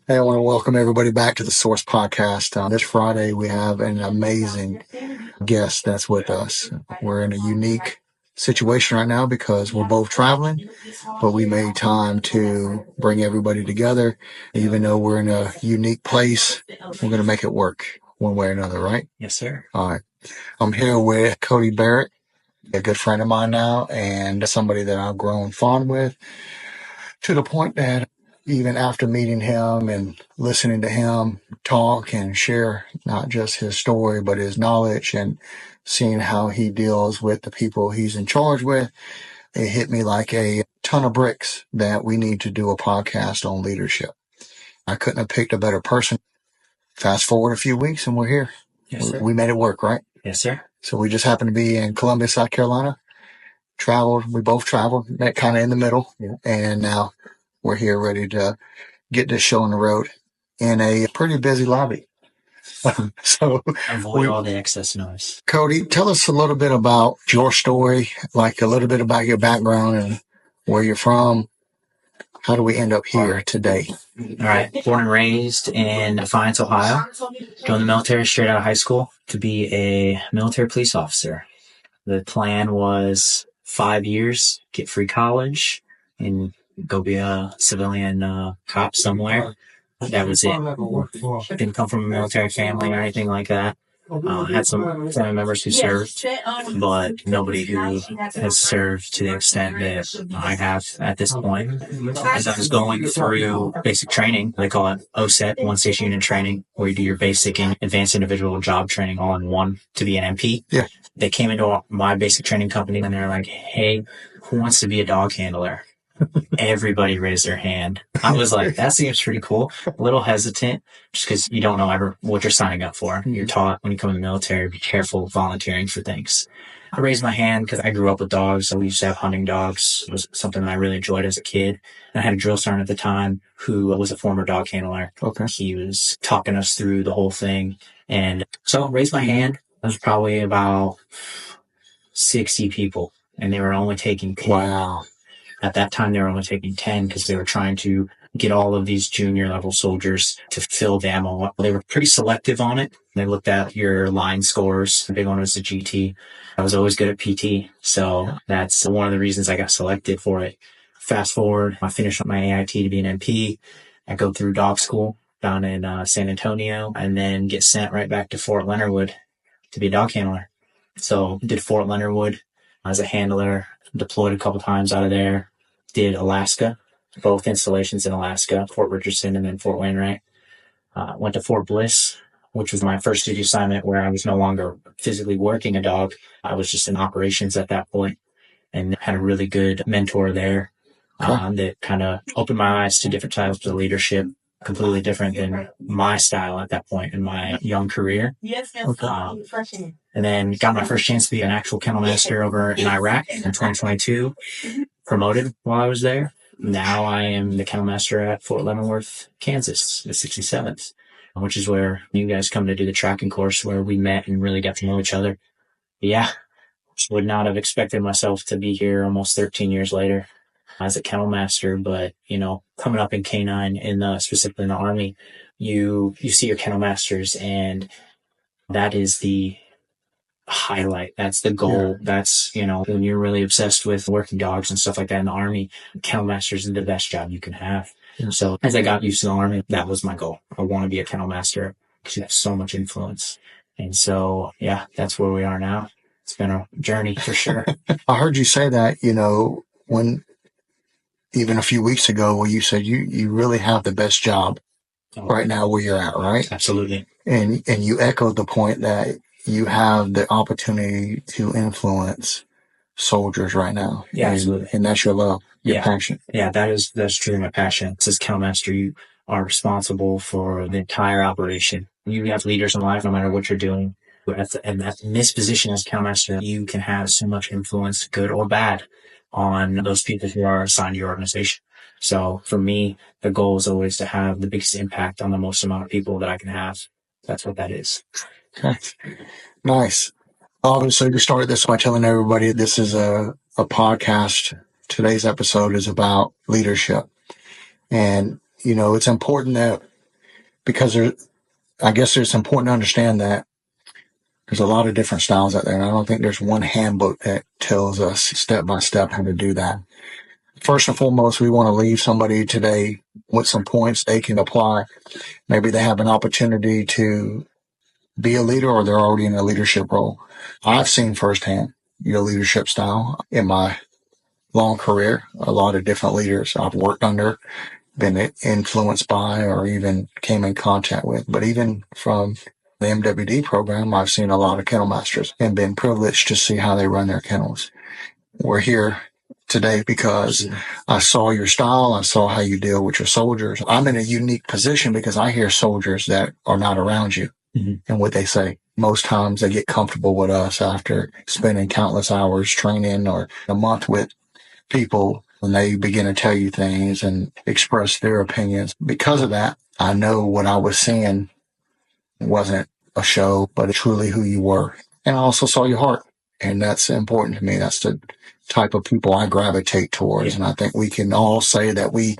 Hey, I want to welcome everybody back to the Source Podcast. This Friday, we have an amazing guest that's with us. We're in a unique situation right now because we're both traveling, but we made time to bring everybody together. Even though we're in a unique place, we're going to make it work one way or another, right? Yes, sir. All right. I'm here with Cody Barratt, a good friend of mine now, and somebody that I've grown fond with, to the point that even after meeting him and listening to him talk and share not just his story, but his knowledge and seeing how he deals with the people he's in charge with, it hit me like a ton of bricks that we need to do a podcast on leadership. I couldn't have picked a better person. Fast forward a few weeks and we're here. Yes, sir. We made it work, right? Yes, sir. So we just happened to be in Columbia, South Carolina. We both traveled, met kind of in the middle. Yeah. And now we're here ready to get this show on the road in a pretty busy lobby. So avoid all the excess noise. Cody, tell us a little bit about your story, like a little bit about your background and where you're from. How do we end up here today? All right. Born and raised in Defiance, Ohio. Joined the military straight out of high school to be a military police officer. The plan was 5 years, get free college, and go be a civilian cop somewhere. That was it. Didn't come from a military family or anything like that. Had some family members who served, but nobody who has served to the extent that I have at this point. As I was going through basic training, they call it OSET, One Station Unit Training, where you do your basic and advanced individual job training all in one to be an MP. Yeah. They came into my basic training company and they're like, hey, who wants to be a dog handler? Everybody raised their hand. I was like, that seems pretty cool. A little hesitant just because you don't know ever what you're signing up for. You're taught when you come in the military, be careful volunteering for things. I raised my hand because I grew up with dogs. We used to have hunting dogs. It was something that I really enjoyed as a kid. And I had a drill sergeant at the time who was a former dog handler. Okay. He was talking us through the whole thing. And so I raised my hand. There was probably about 60 people and they were only taking 10. Wow. At that time, they were only taking 10 because they were trying to get all of these junior level soldiers to fill the ammo up. They were pretty selective on it. They looked at your line scores. The big one was the GT. I was always good at PT. So that's one of the reasons I got selected for it. Fast forward, I finished my AIT to be an MP. I go through dog school down in San Antonio and then get sent right back to Fort Leonard Wood to be a dog handler. So did Fort Leonard Wood as a handler. Deployed a couple times out of there. Did Alaska, both installations in Alaska, Fort Richardson and then Fort Wainwright. Went to Fort Bliss, which was my first duty assignment where I was no longer physically working a dog. I was just in operations at that point and had a really good mentor there that kind of opened my eyes to different types of leadership, completely different than my style at that point in my young career. And then got my first chance to be an actual kennel master over in Iraq in 2022. Promoted while I was there. Now I am the kennel master at Fort Leavenworth, Kansas, the 67th, which is where you guys come to do the tracking course where we met and really got to know each other. But yeah, would not have expected myself to be here almost 13 years later as a kennel master. But, you know, coming up in Canine, specifically in the Army, you see your kennel masters and that is the highlight. That's the goal. Yeah. That's, you know, when you're really obsessed with working dogs and stuff like that in the Army, kennel masters is the best job you can have. Yeah. So as I got used to the Army, that was my goal. I want to be a kennel master because you have so much influence. And so, yeah, that's where we are now. It's been a journey for sure. I heard you say that, you know, when even a few weeks ago where you said you really have the best job right now where you're at, right? Absolutely. And you echoed the point that you have the opportunity to influence soldiers right now. Yeah, absolutely. And that's your love, your passion. Yeah, that's truly my passion. As kennel master, you are responsible for the entire operation. You have leaders in life no matter what you're doing. And in this position as kennel master, you can have so much influence, good or bad, on those people who are assigned to your organization. So for me, the goal is always to have the biggest impact on the most amount of people that I can have. That's what that is. Okay. Nice. Obviously, we started this by telling everybody this is a podcast. Today's episode is about leadership. And, it's important that because it's important to understand that there's a lot of different styles out there. And I don't think there's one handbook that tells us step by step how to do that. First and foremost, we want to leave somebody today with some points they can apply. Maybe they have an opportunity to be a leader or they're already in a leadership role. I've seen firsthand your leadership style in my long career. A lot of different leaders I've worked under, been influenced by, or even came in contact with. But even from the MWD program, I've seen a lot of kennel masters and been privileged to see how they run their kennels. We're here today because I saw your style. I saw how you deal with your soldiers. I'm in a unique position because I hear soldiers that are not around you. And what they say. Most times they get comfortable with us after spending countless hours training or a month with people, and they begin to tell you things and express their opinions. Because of that, I know what I was seeing wasn't a show, but truly who you were. And I also saw your heart. And that's important to me. That's the type of people I gravitate towards. And I think we can all say that we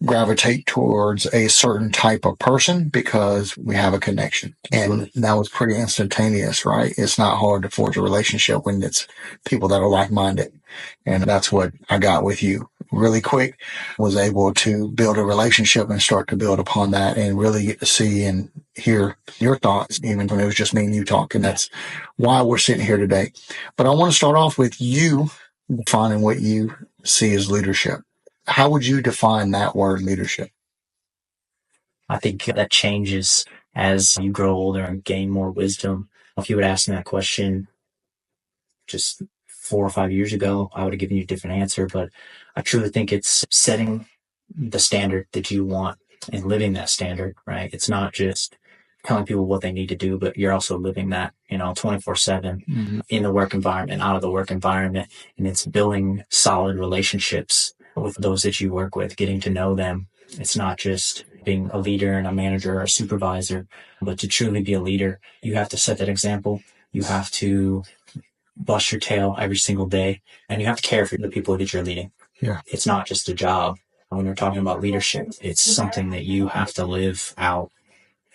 gravitate towards a certain type of person because we have a connection. And that was pretty instantaneous, right? It's not hard to forge a relationship when it's people that are like-minded. And that's what I got with you. Really quick, was able to build a relationship and start to build upon that and really get to see and hear your thoughts, even when it was just me and you talking. That's why we're sitting here today. But I want to start off with you defining what you see as leadership. How would you define that word, leadership? I think that changes as you grow older and gain more wisdom. If you would ask me that question just 4 or 5 years ago, I would have given you a different answer. But I truly think it's setting the standard that you want and living that standard, right? It's not just telling people what they need to do, but you're also living that, 24/7 in the work environment, out of the work environment. And it's building solid relationships with those that you work with, getting to know them. It's not just being a leader and a manager or a supervisor, but to truly be a leader, you have to set that example. You have to bust your tail every single day, and you have to care for the people that you're leading. Yeah. It's not just a job. When we're talking about leadership, it's something that you have to live out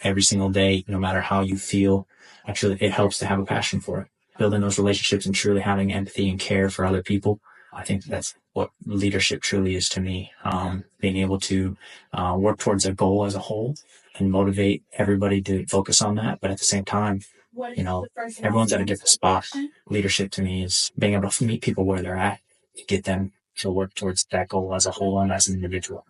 every single day, no matter how you feel. Actually, it helps to have a passion for it. Building those relationships and truly having empathy and care for other people. I think that's what leadership truly is to me. Being able to work towards a goal as a whole and motivate everybody to focus on that. But at the same time, everyone's at a different spot. Leadership to me is being able to meet people where they're at, get them to work towards that goal as a whole and as an individual.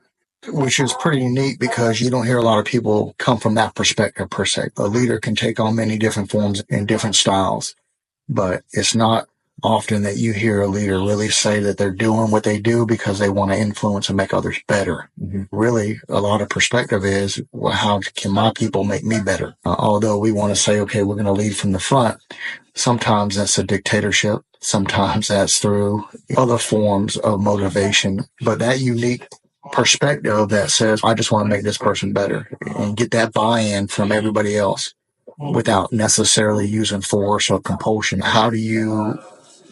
Which is pretty neat because you don't hear a lot of people come from that perspective per se. A leader can take on many different forms and different styles, but it's not often that you hear a leader really say that they're doing what they do because they want to influence and make others better. Really, a lot of perspective is, well, how can my people make me better? Although we want to say, okay, we're going to lead from the front. Sometimes that's a dictatorship. Sometimes that's through other forms of motivation. But that unique perspective that says, I just want to make this person better and get that buy-in from everybody else without necessarily using force or compulsion. How do you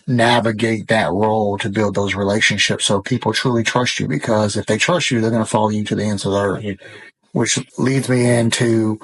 navigate that role to build those relationships so people truly trust you? Because if they trust you, they're going to follow you to the ends of the earth. Which leads me into,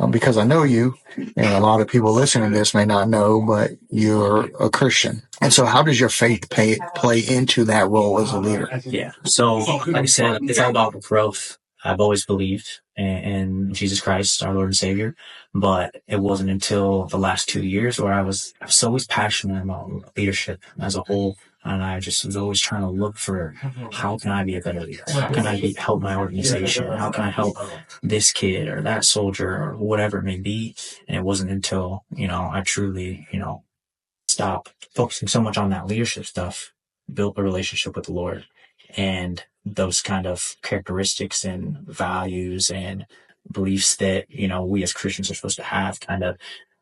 because I know you, and a lot of people listening to this may not know, but you're a Christian. And so how does your faith play into that role as a leader? Yeah. So, like I said, it's all about growth. I've always believed in Jesus Christ, our Lord and Savior, but it wasn't until the last 2 years where I was always passionate about leadership as a whole. And I just was always trying to look for, how can I be a better leader? How can I help my organization? How can I help this kid or that soldier or whatever it may be? And it wasn't until, I truly, stopped focusing so much on that leadership stuff, built a relationship with the Lord, and those kind of characteristics and values and beliefs that, we as Christians are supposed to have kind of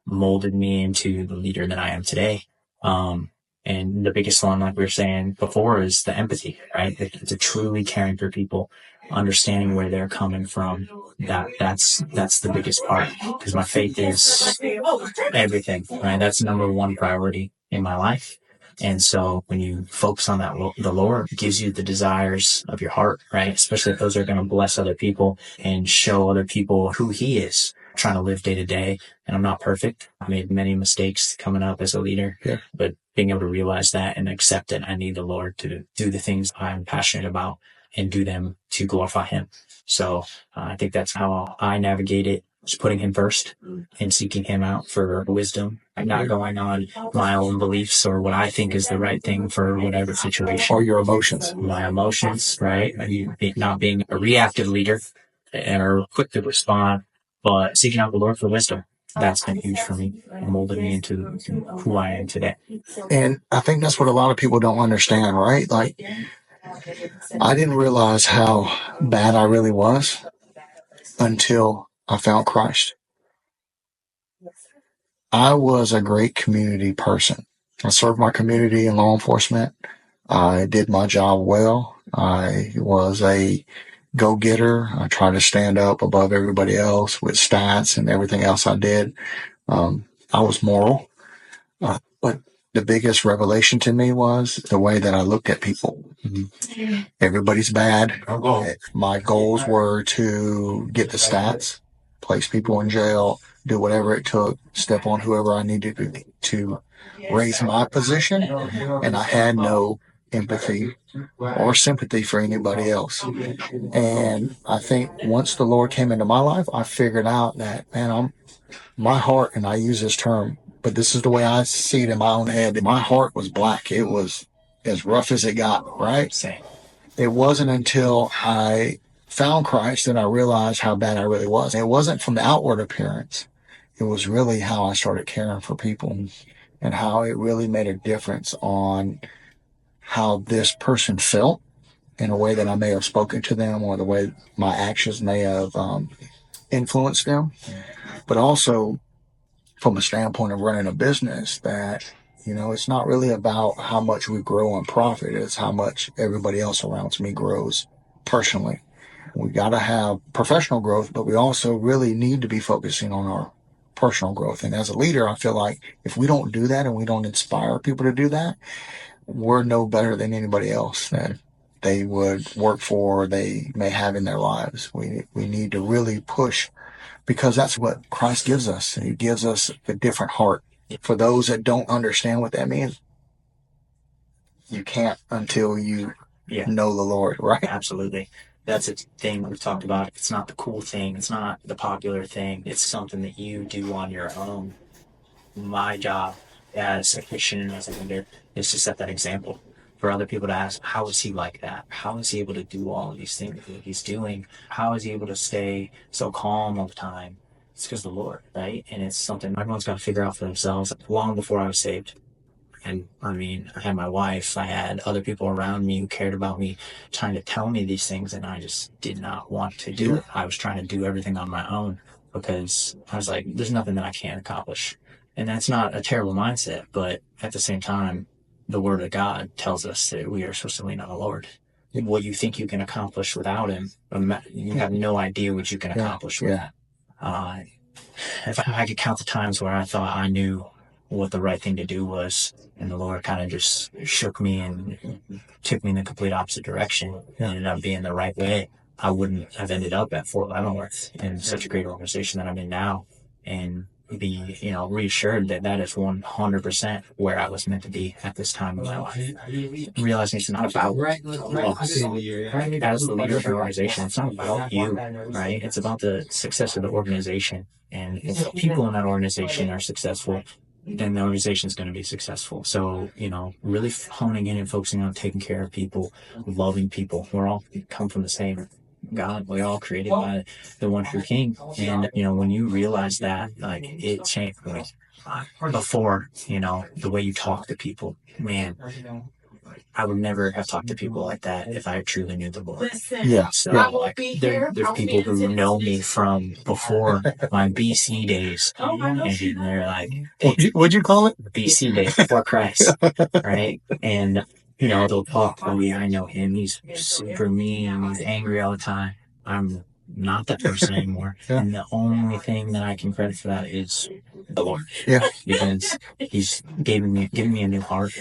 molded me into the leader that I am today. And the biggest one, like we were saying before, is the empathy, right? It's a truly caring for people understanding where they're coming from. That's the biggest part, because my faith is everything, right? That's number one priority in my life. And so when you focus on that, the Lord gives you the desires of your heart, right? Especially if those are going to bless other people and show other people who He is. I'm trying to live day to day, and I'm not perfect. I made many mistakes coming up as a leader, but being able to realize that and accept it, I need the Lord to do the things I'm passionate about and do them to glorify Him. So I think that's how I navigate it. Just putting Him first and seeking Him out for wisdom. I'm not going on my own beliefs or what I think is the right thing for whatever situation. Or your emotions. My emotions, right? Not being a reactive leader or quick to respond, but seeking out the Lord for wisdom. That's been huge for me and molded me into who I am today. And I think that's what a lot of people don't understand, right? Like, I didn't realize how bad I really was until I found Christ. I was a great community person. I served my community in law enforcement. I did my job well. I was a go-getter. I tried to stand up above everybody else with stats and everything else I did. I was moral. But the biggest revelation to me was the way that I looked at people. Everybody's bad. My goals were to get the stats, place people in jail, do whatever it took, step on whoever I needed to raise my position, and I had no empathy or sympathy for anybody else. And I think once the Lord came into my life, I figured out that, man, my heart, and I use this term, but this is the way I see it in my own head. My heart was black. It was as rough as it got, right? Same. It wasn't until I found Christ that I realized how bad I really was. It wasn't from the outward appearance. It was really how I started caring for people and how it really made a difference on how this person felt in a way that I may have spoken to them or the way my actions may have influenced them. But also from a standpoint of running a business that, it's not really about how much we grow in profit. It's how much everybody else around me grows personally. We got to have professional growth, but we also really need to be focusing on our personal growth. And as a leader, I feel like if we don't do that and we don't inspire people to do that, we're no better than anybody else that they would work for or they may have in their lives. We need to really push, because that's what Christ gives us. He gives us a different heart. For those that don't understand what that means, you can't until you know the Lord, right? Absolutely. That's a thing we've talked about. It's not the cool thing. It's not the popular thing. It's something that you do on your own. My job as a Christian and as a leader is to set that example for other people to ask, how is he like that? How is he able to do all of these things that he's doing? How is he able to stay so calm all the time? It's because of the Lord, right? And it's something everyone's got to figure out for themselves. Long before I was saved, and I had my wife, I had other people around me who cared about me, trying to tell me these things, and I just did not want to do it. I was trying to do everything on my own because I was like, there's nothing that I can't accomplish. And that's not a terrible mindset, but at the same time, the Word of God tells us that we are supposed to lean on the Lord. What you think you can accomplish without Him, you have no idea what you can accomplish with Him. If I could count the times where I thought I knew what the right thing to do was, and the Lord kind of just shook me and took me in the complete opposite direction, it ended up being the right way, I wouldn't have ended up at Fort Leavenworth in such a great organization that I'm in now, and be reassured that that is 100% where I was meant to be at this time in my life. Realizing it's not about us. As the leader of the organization, it's not about you, right? It's about the success of the organization. And if people in that organization are successful, then the organization is going to be successful. So, really honing in and focusing on taking care of people, loving people. We're all come from the same God. We're all created by the one true King. And, when you realize that, it changed me. Before, the way you talk to people, man, I would never have talked to people like that if I truly knew the Lord. Yeah. So, there's people who know me from before my BC days, and they're like, What'd you call it? BC days before Christ, right? And They'll talk, oh yeah, I know him. He's super mean. He's angry all the time. I'm not that person anymore. Yeah. And the only thing that I can credit for that is the Lord. Yeah. Because he's giving me a new heart.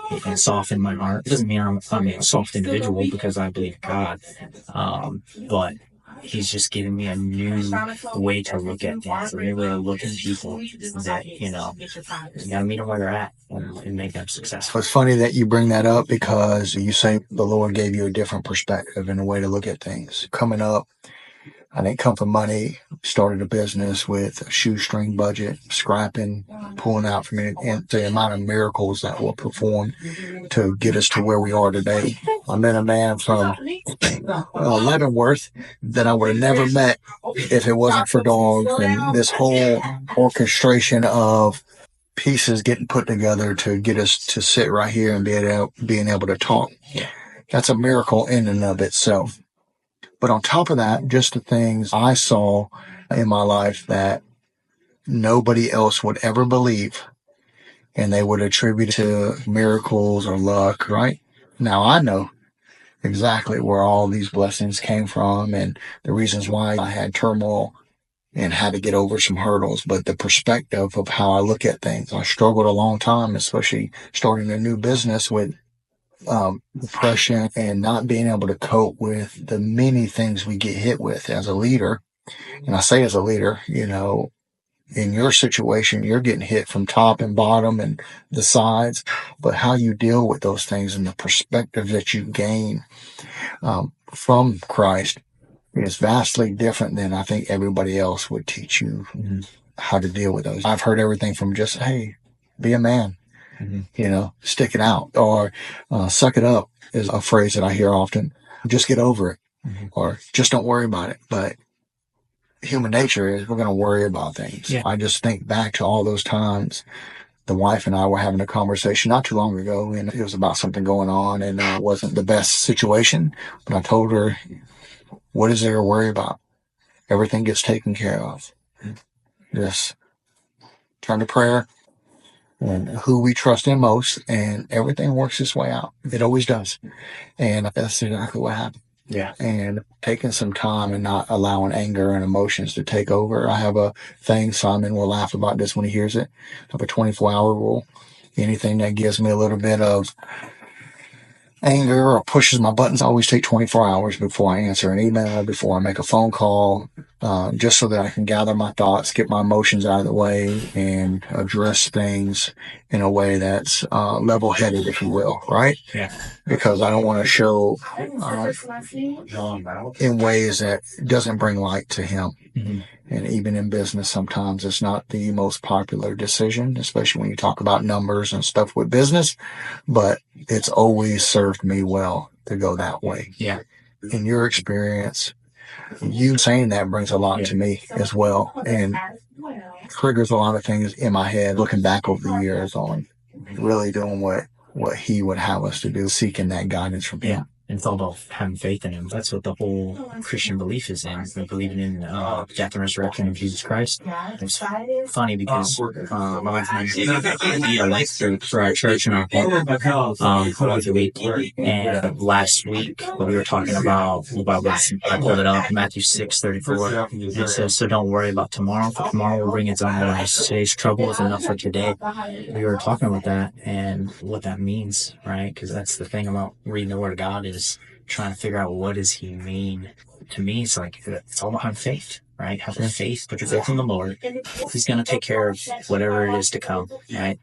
He can soften my heart. It doesn't mean I'm a soft individual because I believe God. But he's just giving me a new way to look at things, a new way to look at people that, you gotta meet them where they're at and make them successful. It's funny that you bring that up because you say the Lord gave you a different perspective and a way to look at things. Coming up, I didn't come from money, started a business with a shoestring budget, scrapping, pulling out from it, and the amount of miracles that were performed to get us to where we are today. I met a man from Leavenworth that I would have never met if it wasn't for dogs, and this whole orchestration of pieces getting put together to get us to sit right here and being able to talk. That's a miracle in and of itself. But on top of that, just the things I saw in my life that nobody else would ever believe, and they would attribute to miracles or luck, right? Now I know exactly where all these blessings came from and the reasons why I had turmoil and had to get over some hurdles. But the perspective of how I look at things, I struggled a long time, especially starting a new business with depression and not being able to cope with the many things we get hit with as a leader. And I say as a leader, in your situation, you're getting hit from top and bottom and the sides, but how you deal with those things and the perspective that you gain from Christ is vastly different than I think everybody else would teach you how to deal with those. I've heard everything from just, hey, be a man. Stick it out, or suck it up is a phrase that I hear often. Just get over it, or just don't worry about it. But human nature is we're going to worry about things. Yeah. I just think back to all those times the wife and I were having a conversation not too long ago, and it was about something going on, and it wasn't the best situation. But I told her, what is there to worry about? Everything gets taken care of. Just turn to prayer and who we trust in most, and everything works its way out. It always does. And that's exactly what happened. Yeah. And taking some time and not allowing anger and emotions to take over. I have a thing, Simon will laugh about this when he hears it. I have a 24-hour rule. Anything that gives me a little bit of anger or pushes my buttons, I always take 24 hours before I answer an email, before I make a phone call, just so that I can gather my thoughts, get my emotions out of the way, and address things in a way that's level-headed, if you will, right? Yeah. Because I don't want to show in ways that doesn't bring light to him. Mm-hmm. And even in business, sometimes it's not the most popular decision, especially when you talk about numbers and stuff with business, but it's always served me well to go that way. Yeah. In your experience, you saying that brings a lot to me as well, and triggers a lot of things in my head looking back over the years on really doing what he would have us to do, seeking that guidance from him. Yeah. And it's all about having faith in him. That's what the whole Christian belief is in. Believing in death and resurrection of Jesus Christ. It's funny because my wife and I lectured for our church in our home. And last week we were talking about this. I pulled it up, Matthew 6:34. It says, "So don't worry about tomorrow, for tomorrow will bring its own worries. Today's trouble is enough for today." We were talking about that and what that means, right? Because that's the thing about reading the Word of God is trying to figure out what does he mean. To me, it's like it's all about having faith, right? Have faith, put your faith in the Lord. He's going to take care of whatever it is to come, right?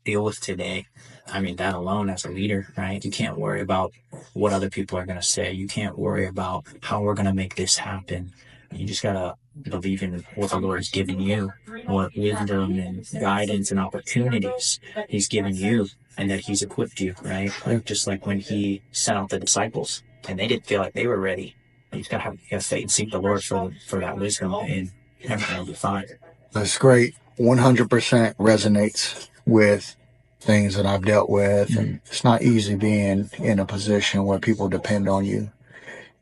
Deal with today. I mean, that alone as a leader, right? You can't worry about what other people are going to say. You can't worry about how we're going to make this happen. You just got to believe in what the Lord has given you, what wisdom and guidance and opportunities he's given you, and that he's equipped you, right? Like just like when he sent out the disciples and they didn't feel like they were ready. You just got to have faith and seek the Lord for that wisdom, and everything will be fine. That's great. 100% resonates with things that I've dealt with. And it's not easy being in a position where people depend on you.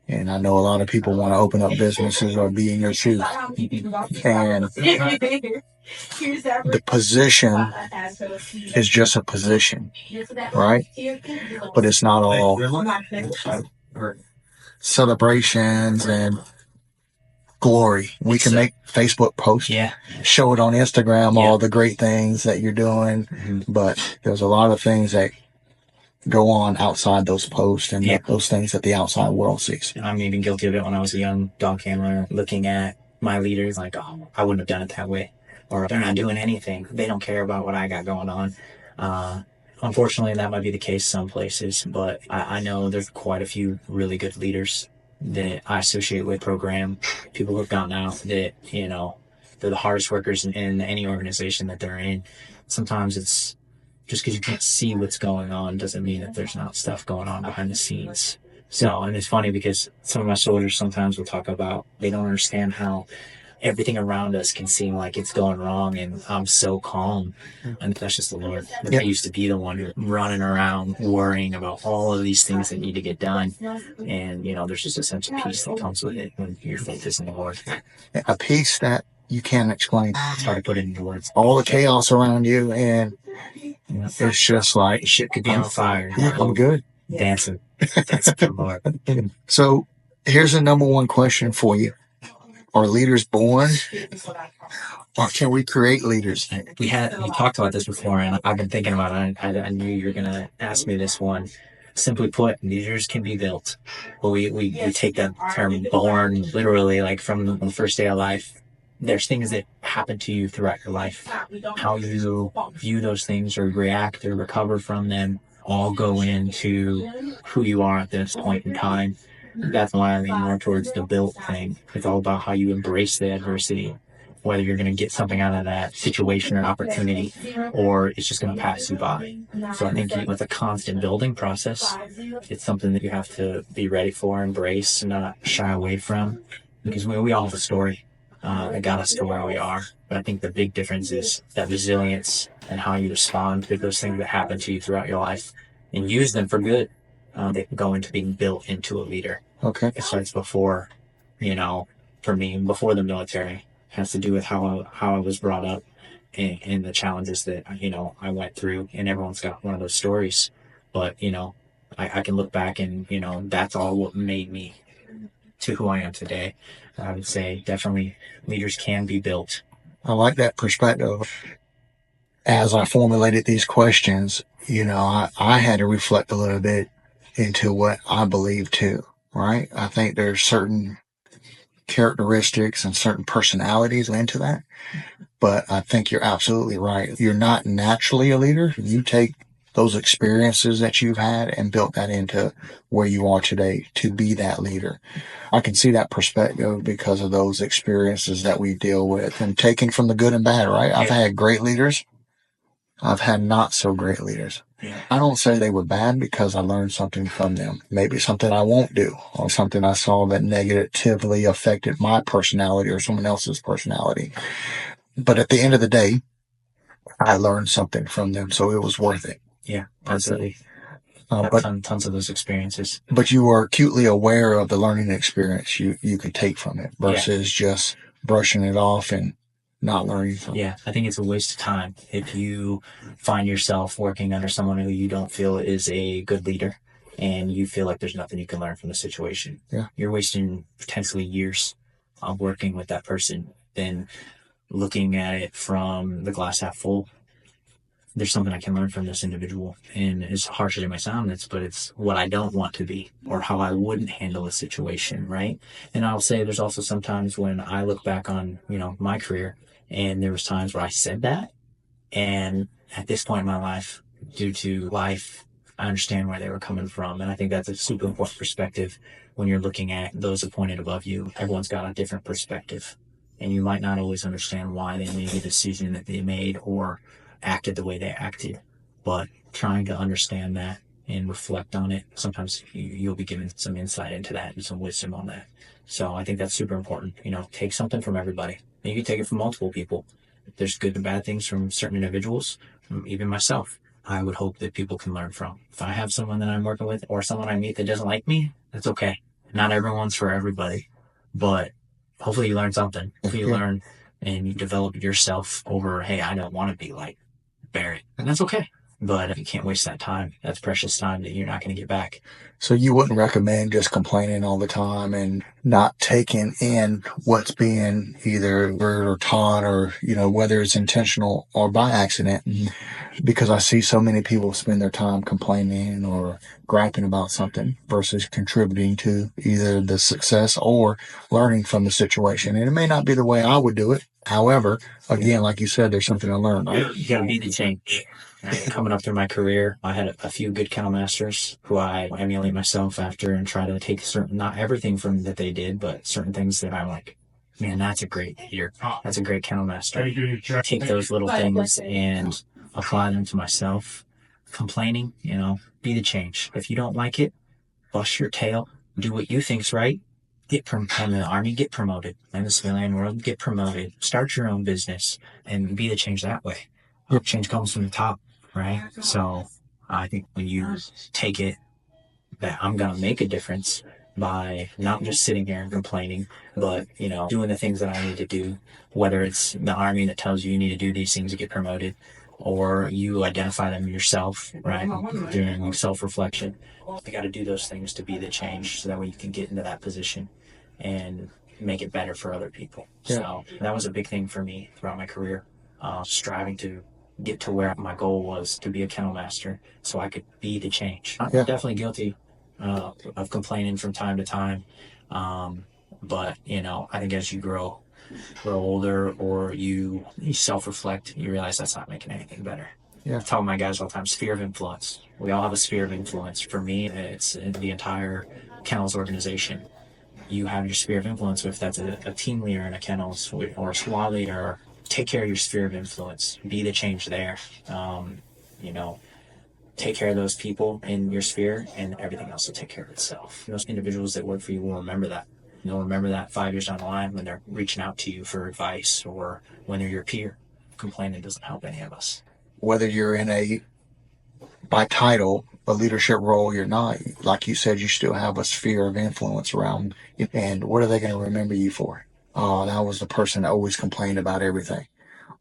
And I know a lot of people want to open up businesses or be in your shoes. And the position is just a position, right? But it's not all celebrations and glory. We can make Facebook posts, show it on Instagram, all the great things that you're doing, but there's a lot of things that go on outside those posts and those things that the outside world sees. I'm even guilty of it when I was a young dog handler, looking at my leaders like, oh, I wouldn't have done it that way. Or they're not doing anything. They don't care about what I got going on. Unfortunately, that might be the case some places, but I know there's quite a few really good leaders that I associate with program, people who have gotten out that, they're the hardest workers in any organization that they're in. Sometimes it's just because you can't see what's going on doesn't mean that there's not stuff going on behind the scenes. So, and it's funny because some of my soldiers sometimes will talk about they don't understand how everything around us can seem like it's going wrong, and I'm so calm. And that's just the Lord. I used to be the one running around worrying about all of these things that need to get done. And, there's just a sense of peace that comes with it when your faith is in the Lord. A peace that you can't explain. It's hard to put it into words. All the chaos around you, and it's just like, shit could be on fire. I'm good. Dancing for the Lord. So here's the number one question for you. Are leaders born, or can we create leaders? We talked about this before, and I've been thinking about it. I knew you were going to ask me this one. Simply put, leaders can be built. But we take that term born literally, like from the first day of life. There's things that happen to you throughout your life. How you view those things or react or recover from them all go into who you are at this point in time. That's why I lean more towards the built thing. It's all about how you embrace the adversity, whether you're going to get something out of that situation or opportunity, or it's just going to pass you by. So I think with a constant building process, it's something that you have to be ready for, embrace, and not shy away from, because we all have a story that got us to where we are. But I think the big difference is that resilience and how you respond to those things that happen to you throughout your life and use them for good. They can go into being built into a leader. Okay. It starts before, for me, before the military. It has to do with how I was brought up and the challenges that, I went through. And everyone's got one of those stories. But, I can look back and, that's all what made me to who I am today. I would say definitely leaders can be built. I like that perspective. As I formulated these questions, I had to reflect a little bit into what I believe too, right? I think there's certain characteristics and certain personalities into that, but I think you're absolutely right. You're not naturally a leader. You take those experiences that you've had and built that into where you are today to be that leader. I can see that perspective because of those experiences that we deal with and taking from the good and bad, right? I've had great leaders. I've had not so great leaders. I don't say they were bad because I learned something from them. Maybe something I won't do, or something I saw that negatively affected my personality or someone else's personality. But at the end of the day, I learned something from them, so it was worth it. Yeah, absolutely. Tons of those experiences. But you are acutely aware of the learning experience you can take from it versus just brushing it off and not learning from it. Yeah, I think it's a waste of time if you find yourself working under someone who you don't feel is a good leader and you feel like there's nothing you can learn from the situation. Yeah. You're wasting potentially years of working with that person than looking at it from the glass half full. There's something I can learn from this individual. And as harsh as it might sound, it's what I don't want to be or how I wouldn't handle a situation, right? And I'll say there's also sometimes when I look back on, my career, and there was times where I said that. And at this point in my life, due to life, I understand where they were coming from. And I think that's a super important perspective when you're looking at those appointed above you. Everyone's got a different perspective. And you might not always understand why they made the decision that they made or acted the way they acted. But trying to understand that and reflect on it, sometimes you'll be given some insight into that and some wisdom on that. So I think that's super important. Take something from everybody. You can take it from multiple people. There's good and bad things from certain individuals, even myself. I would hope that people can learn from. If I have someone that I'm working with or someone I meet that doesn't like me, that's okay. Not everyone's for everybody, but hopefully you learn something. Hopefully you learn and you develop yourself over, hey, I don't want to be like Barratt. And that's okay. But you can't waste that time. That's precious time that you're not going to get back. So you wouldn't recommend just complaining all the time and not taking in what's being either heard or taught, or, whether it's intentional or by accident. Because I see so many people spend their time complaining or griping about something versus contributing to either the success or learning from the situation. And it may not be the way I would do it. However, again, like you said, there's something to learn, right? You gotta be the change. Coming up through my career, I had a few good kennel masters who I emulate myself after and try to take not everything from that they did, but certain things that I'm like, man, that's a great leader. That's a great kennel master. Take those little things and apply them to myself. Complaining, be the change. If you don't like it, bust your tail, do what you think's right. In the Army, get promoted. In the civilian world, get promoted. Start your own business and be the change that way. Change comes from the top, right? So I think when you take it that I'm going to make a difference by not just sitting here and complaining, but, doing the things that I need to do, whether it's the Army that tells you need to do these things to get promoted, or you identify them yourself, right? Doing self-reflection. You got to do those things to be the change so that way you can get into that position and make it better for other people. Yeah. So that was a big thing for me throughout my career, striving to get to where my goal was to be a kennel master so I could be the change. I'm definitely guilty of complaining from time to time. But, I think as you grow older or you self-reflect, you realize that's not making anything better. Yeah. I tell my guys all the time, sphere of influence. We all have a sphere of influence. For me, it's the entire kennels organization. You have your sphere of influence, if that's a team leader in a kennels or a squad leader. Take care of your sphere of influence. Be the change there. Take care of those people in your sphere, and everything else will take care of itself. Those individuals that work for you will remember that. You'll remember that 5 years down the line when they're reaching out to you for advice or when they're your peer. Complaining doesn't help any of us. Whether you're in by title, a leadership role, you're not, like you said, you still have a sphere of influence around. And what are they going to remember you for? Oh, that was the person that always complained about everything.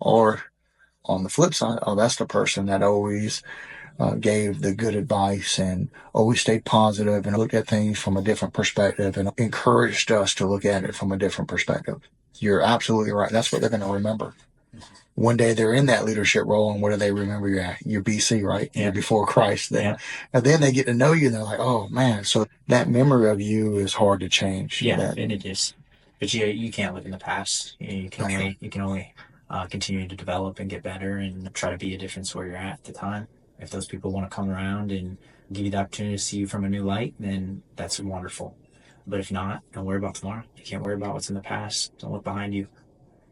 Or on the flip side, oh, that's the person that always gave the good advice and always stayed positive and looked at things from a different perspective and encouraged us to look at it from a different perspective. You're absolutely right. That's what they're going to remember. One day they're in that leadership role, and what do they remember you at? You're BC, right? Yeah. You're before Christ. Then. Yeah. And then they get to know you, and they're like, oh, man. So that memory of you is hard to change. Yeah, and it is. But you can't live in the past. You can only continue to develop and get better and try to be a difference where you're at the time. If those people want to come around and give you the opportunity to see you from a new light, then that's wonderful. But if not, don't worry about tomorrow. You can't worry about what's in the past. Don't look behind you.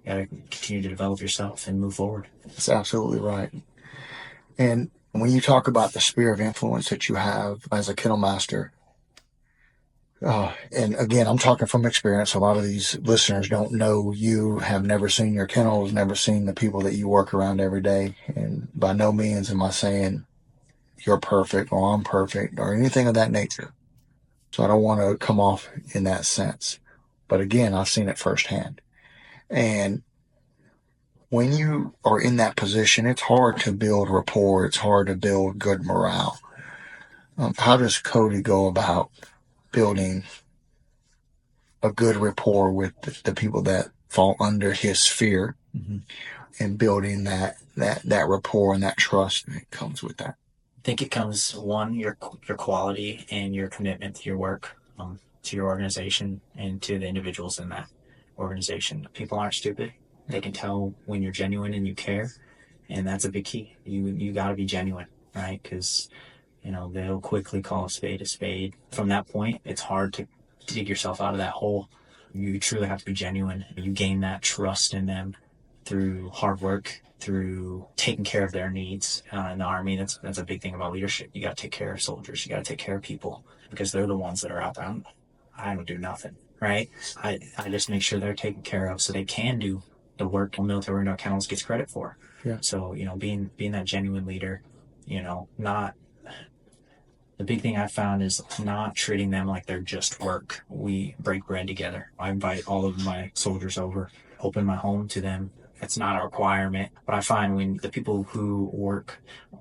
You got to continue to develop yourself and move forward. That's absolutely right. And when you talk about the sphere of influence that you have as a kennel master, and again, I'm talking from experience. A lot of these listeners don't know you, have never seen your kennels, never seen the people that you work around every day. And by no means am I saying you're perfect or I'm perfect or anything of that nature. So I don't want to come off in that sense. But again, I've seen it firsthand. And when you are in that position, it's hard to build rapport. It's hard to build good morale. How does Cody go about building a good rapport with the people that fall under his sphere, and building that rapport and that trust that comes with that? I think it comes, one, your quality and your commitment to your work, to your organization, and to the individuals in that organization. People aren't stupid. They can tell when you're genuine and you care, and that's a big key. You got to be genuine, right? Because they'll quickly call a spade a spade. From that point, it's hard to dig yourself out of that hole. You truly have to be genuine. You gain that trust in them through hard work, through taking care of their needs. In the Army, that's a big thing about leadership. You got to take care of soldiers. You got to take care of people because they're the ones that are out there. I don't do nothing, right? I just make sure they're taken care of so they can do the work military no kennels gets credit for. Yeah. So, being that genuine leader, not The big thing I found is not treating them like they're just work. We break bread together. I invite all of my soldiers over, open my home to them. It's not a requirement, but I find when the people who work,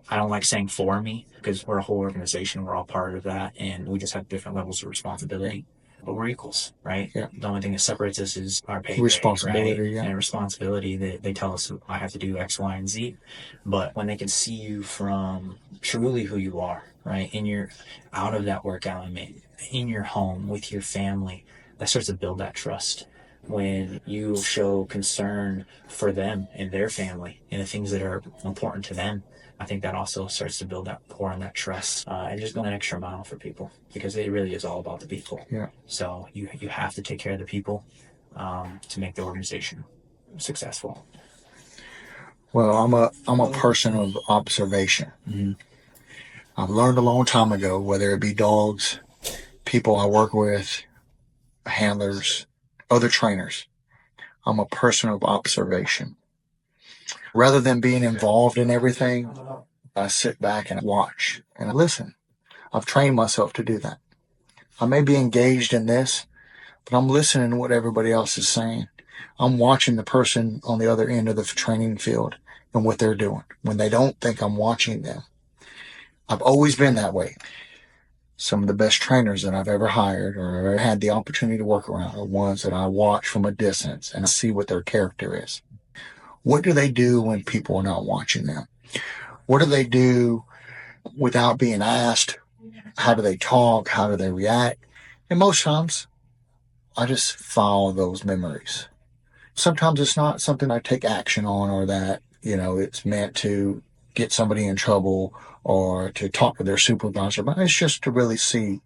I don't like saying for me, because we're a whole organization. We're all part of that, and we just have different levels of responsibility. But we're equals, right? Yeah. The only thing that separates us is our pay grade, Responsibility, right? yeah. And responsibility that they tell us I have to do X, Y, and Z. But when they can see you from truly who you are, right, in your out of that work element, in your home with your family, that starts to build that trust. When you show concern for them and their family and the things that are important to them, I think that also starts to build that rapport and that trust, and just going an extra mile for people, because it really is all about the people. Yeah. So you have to take care of the people to make the organization successful. Well, I'm a person of observation. Mm-hmm. I've learned a long time ago, whether it be dogs, people I work with, handlers, other trainers, I'm a person of observation. Rather than being involved in everything, I sit back and watch and listen. I've trained myself to do that. I may be engaged in this, but I'm listening to what everybody else is saying. I'm watching the person on the other end of the training field and what they're doing when they don't think I'm watching them. I've always been that way. Some of the best trainers that I've ever hired or ever had the opportunity to work around are ones that I watch from a distance and I see what their character is. What do they do when people are not watching them? What do they do without being asked? How do they talk? How do they react? And most times, I just follow those memories. Sometimes it's not something I take action on or that, it's meant to get somebody in trouble or to talk with their supervisor, but it's just to really see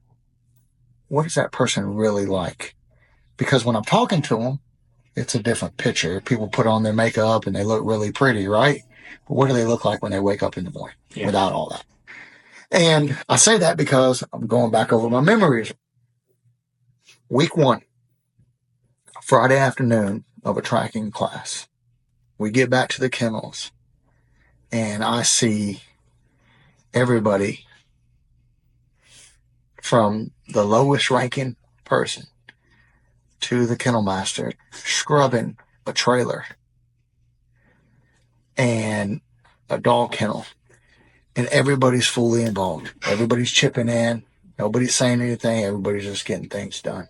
what is that person really like. Because when I'm talking to them, it's a different picture. People put on their makeup and they look really pretty, right? But what do they look like when they wake up in the morning without all that? And I say that because I'm going back over my memories. Week 1, Friday afternoon of a tracking class. We get back to the kennels and I see everybody from the lowest ranking person to the kennel master scrubbing a trailer and a dog kennel. And everybody's fully involved. Everybody's chipping in. Nobody's saying anything. Everybody's just getting things done.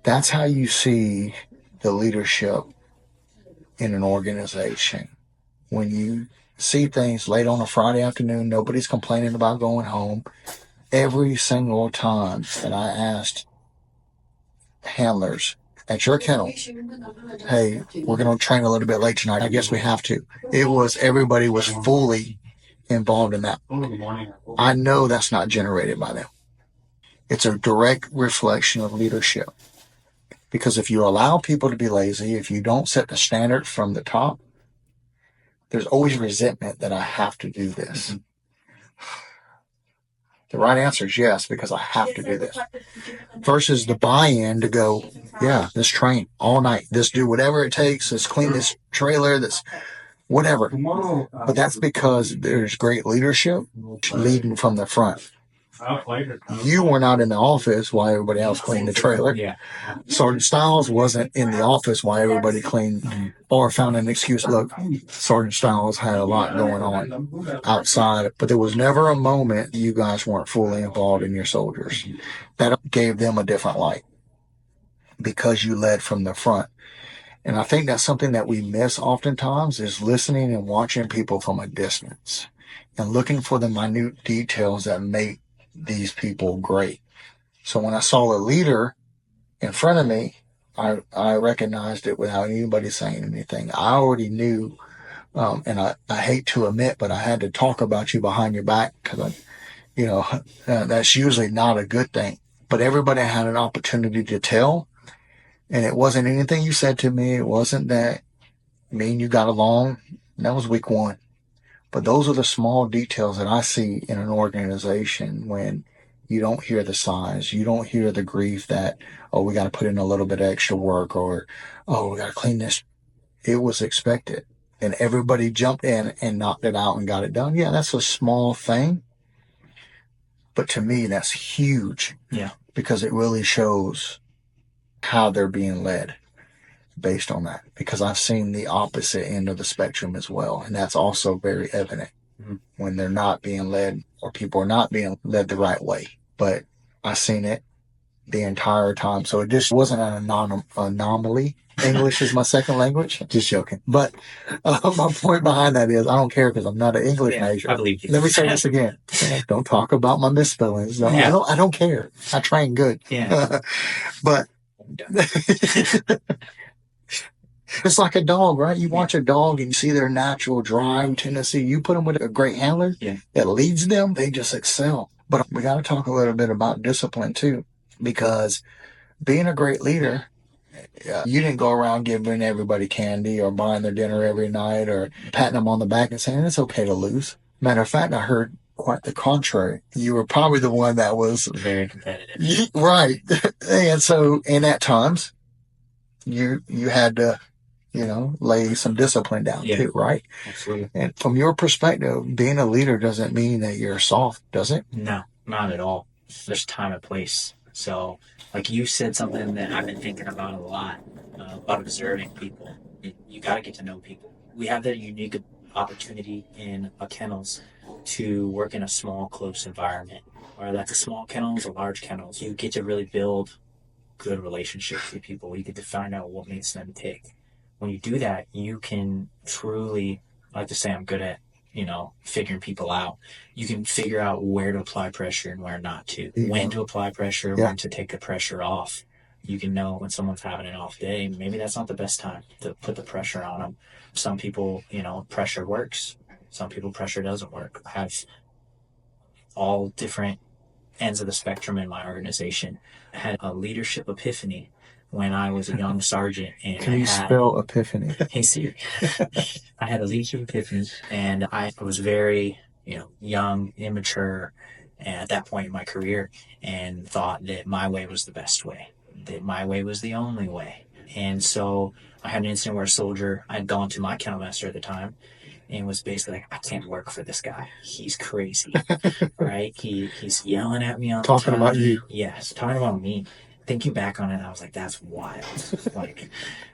That's how you see the leadership in an organization. When you see things late on a Friday afternoon, nobody's complaining about going home. Every single time that I asked handlers at your kennel, hey, we're going to train a little bit late tonight. I guess we have to. Everybody was fully involved in that. I know that's not generated by them. It's a direct reflection of leadership. Because if you allow people to be lazy, if you don't set the standard from the top, there's always resentment that I have to do this. Mm-hmm. The right answer is yes, because I have to do this. Versus the buy-in to go, yeah, let's train all night. Let's do whatever it takes. Let's clean this trailer. Let's whatever. But that's because there's great leadership leading from the front. You were not in the office while everybody else cleaned the trailer. Yeah. Sergeant Stiles wasn't in the office while everybody cleaned or found an excuse. Look, Sergeant Stiles had a lot going on outside, but there was never a moment you guys weren't fully involved in your soldiers. That gave them a different light because you led from the front. And I think that's something that we miss oftentimes is listening and watching people from a distance and looking for the minute details that make these people great. So when I saw a leader in front of me, I recognized it without anybody saying anything. I already knew, and I hate to admit, but I had to talk about you behind your back because, that's usually not a good thing. But everybody had an opportunity to tell, and it wasn't anything you said to me. It wasn't that me and you got along. That was week 1. But those are the small details that I see in an organization when you don't hear the sighs, you don't hear the grief that, oh, we got to put in a little bit of extra work or, oh, we got to clean this. It was expected. And everybody jumped in and knocked it out and got it done. Yeah, that's a small thing. But to me, that's huge. Yeah. Because it really shows how they're being led based on that. Because I've seen the opposite end of the spectrum as well. And that's also very evident when they're not being led or people are not being led the right way. But I've seen it the entire time. So it just wasn't an anomaly. English is my second language. Just joking. But my point behind that is I don't care because I'm not an English major. I believe you. Let me say this again. Don't talk about my misspellings. No, I don't care. I train good. Yeah. But it's like a dog, right? You watch a dog and you see their natural drive tendency. You put them with a great handler that leads them, they just excel. But we got to talk a little bit about discipline too, because being a great leader, you didn't go around giving everybody candy or buying their dinner every night or patting them on the back and saying it's okay to lose. Matter of fact, I heard quite the contrary. You were probably the one that was very competitive. Right. And so, and at times, you had to, lay some discipline down too, right? Absolutely. And from your perspective, being a leader doesn't mean that you're soft, does it? No, not at all. There's time and place. So, like you said something that I've been thinking about a lot, about observing people. You got to get to know people. We have that unique opportunity in a kennels to work in a small, close environment. Whether that's a small kennels or large kennels, you get to really build good relationships with people. You get to find out what makes them tick. When you do that, you can truly, I like to say I'm good at, figuring people out. You can figure out where to apply pressure and where not to, when to apply pressure, when to take the pressure off. You can know when someone's having an off day, maybe that's not the best time to put the pressure on them. Some people, pressure works. Some people, pressure doesn't work. I have all different ends of the spectrum in my organization. I had a leadership epiphany when I was a young sergeant. And Can you spell epiphany? Hey Siri. I had a leadership epiphany, and I was very, young, immature at that point in my career, and thought that my way was the best way, that my way was the only way. And so I had an incident where a soldier, I had gone to my kennel master at the time, and was basically like, I can't work for this guy. He's crazy, right? He's yelling at me all the time. Talking about you. Yes, talking about me. Thinking back on it, I was like, that's wild. Like,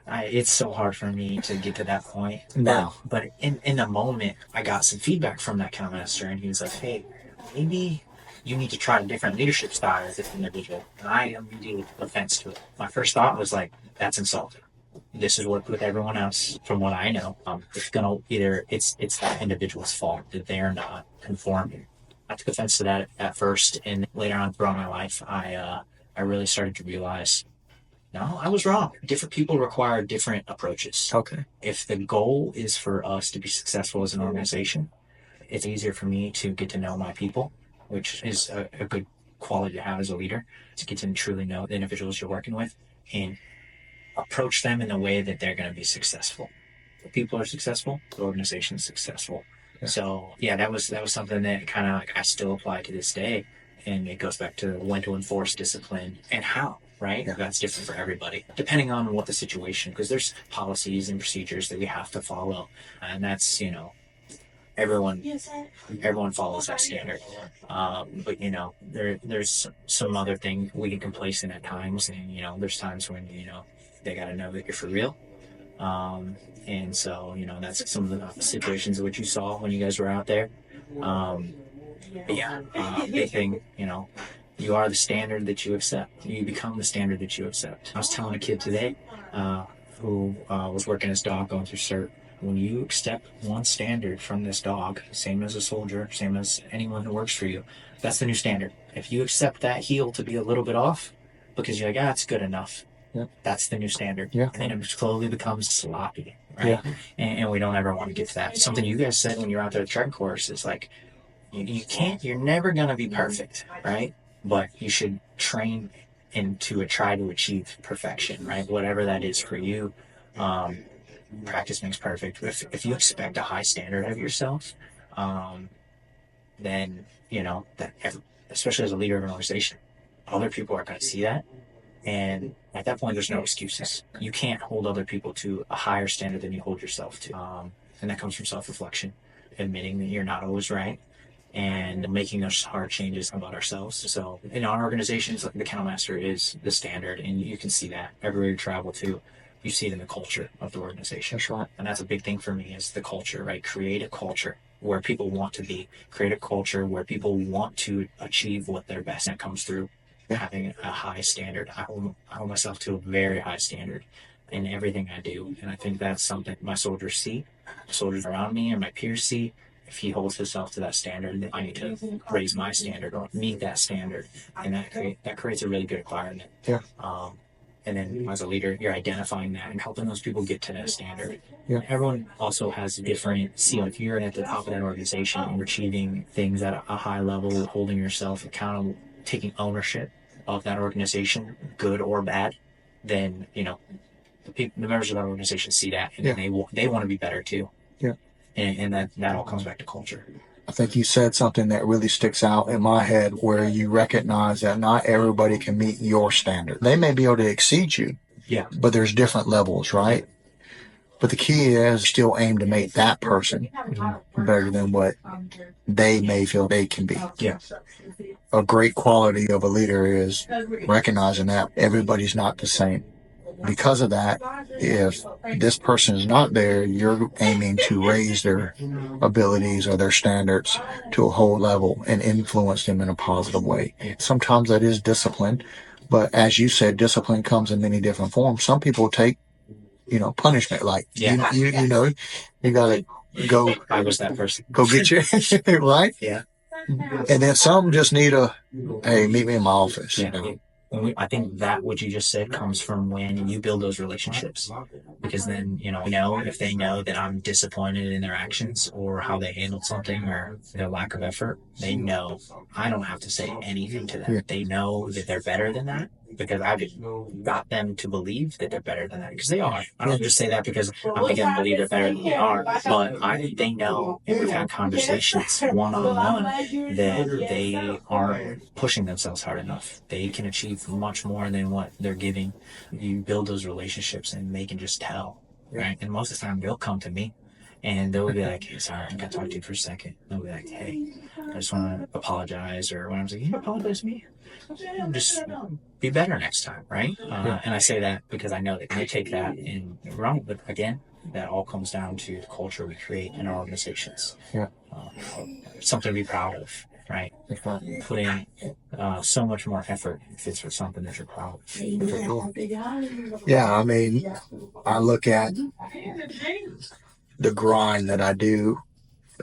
it's so hard for me to get to that point. No. But in the moment, I got some feedback from that kennel master, and he was like, hey, maybe you need to try a different leadership style as an individual. And I immediately took offense to it. My first thought was like, that's insulting. This is worked with everyone else from what I know. It's gonna either it's that individual's fault that they are not conforming. I took offense to that at first, and later on throughout my life, I really started to realize, no, I was wrong. Different people require different approaches. Okay. If the goal is for us to be successful as an organization, it's easier for me to get to know my people, which is a good quality to have as a leader, to get to truly know the individuals you're working with and approach them in a way that they're going to be successful. If people are successful, the organization is successful. Yeah. So that was something that kind of I still apply to this day. And it goes back to when to enforce discipline and how, right? Yeah. That's different for everybody, depending on what the situation, because there's policies and procedures that we have to follow. And that's, everyone follows that standard. But, there's some other thing we get complacent at times. And, there's times when, they got to know that you're for real. And so, that's some of the situations of what you saw when you guys were out there. Big thing, you are the standard that you accept. You become the standard that you accept. I was telling a kid today who was working his dog, going through CERT, when you accept one standard from this dog, same as a soldier, same as anyone who works for you, that's the new standard. If you accept that heel to be a little bit off because you're like, it's good enough, that's the new standard. Yeah. And then it slowly becomes sloppy, right? Yeah. And we don't ever want to get to that. Something you guys said when you're out there at the training course is like, you're never going to be perfect, right? But you should train to try to achieve perfection, right? Whatever that is for you. Practice makes perfect. If you expect a high standard of yourself, then, especially as a leader of an organization, other people are going to see that. And at that point, there's no excuses. You can't hold other people to a higher standard than you hold yourself to. And that comes from self-reflection, admitting that you're not always right, and making those hard changes about ourselves. So in our organizations, like the Kennel Master is the standard, and you can see that everywhere you travel to. You see it in the culture of the organization. That's right. And that's a big thing for me is the culture, right? Create a culture where people want to be. Create a culture where people want to achieve what their best. And it comes through having a high standard. I hold myself to a very high standard in everything I do. And I think that's something my soldiers see, soldiers around me and my peers see. If he holds himself to that standard, then I need to raise my standard or meet that standard. And that creates a really good environment. Yeah. And then as a leader, you're identifying that and helping those people get to that standard. Yeah. Everyone also has different, if you're at the top of that organization and you're achieving things at a high level, holding yourself accountable, taking ownership of that organization, good or bad, then, the members of that organization see that and then they want to be better too. Yeah. And that all comes back to culture. I think you said something that really sticks out in my head where you recognize that not everybody can meet your standard. They may be able to exceed you. Yeah. But there's different levels, right? But the key is still aim to make that person better than what they may feel they can be. Yeah. A great quality of a leader is recognizing that everybody's not the same. Because of that, if this person is not there, you're aiming to raise their abilities or their standards to a whole level and influence them in a positive way. Sometimes that is discipline, but as you said, discipline comes in many different forms. Some people take, punishment, like, you gotta go. I was that person. Go get you, right? Yeah. And then some just need hey, meet me in my office. Yeah. I think that what you just said comes from when you build those relationships, because then, if they know that I'm disappointed in their actions or how they handled something or their lack of effort, they know I don't have to say anything to them. Yeah. They know that they're better than that because I've got them to believe that they're better than that, because they are. I don't just say that because I'm making them believe they're better than they are, but they know, and we've had conversations one-on-one, that they aren't pushing themselves hard enough. They can achieve much more than what they're giving. You build those relationships and they can just tell, right? And most of the time they'll come to me and they'll be like, hey, sorry, I gotta talk to you for a second. They'll be like, hey, I just want to apologize. Or when I was like, you apologize to me? Just be better next time, right? And I say that because I know that they take that and wrong, but again, that all comes down to the culture we create in our organizations. Yeah. Something to be proud of, right? Putting so much more effort if it's for something that you're proud of. Sure. Yeah, I mean, I look at the grind that I do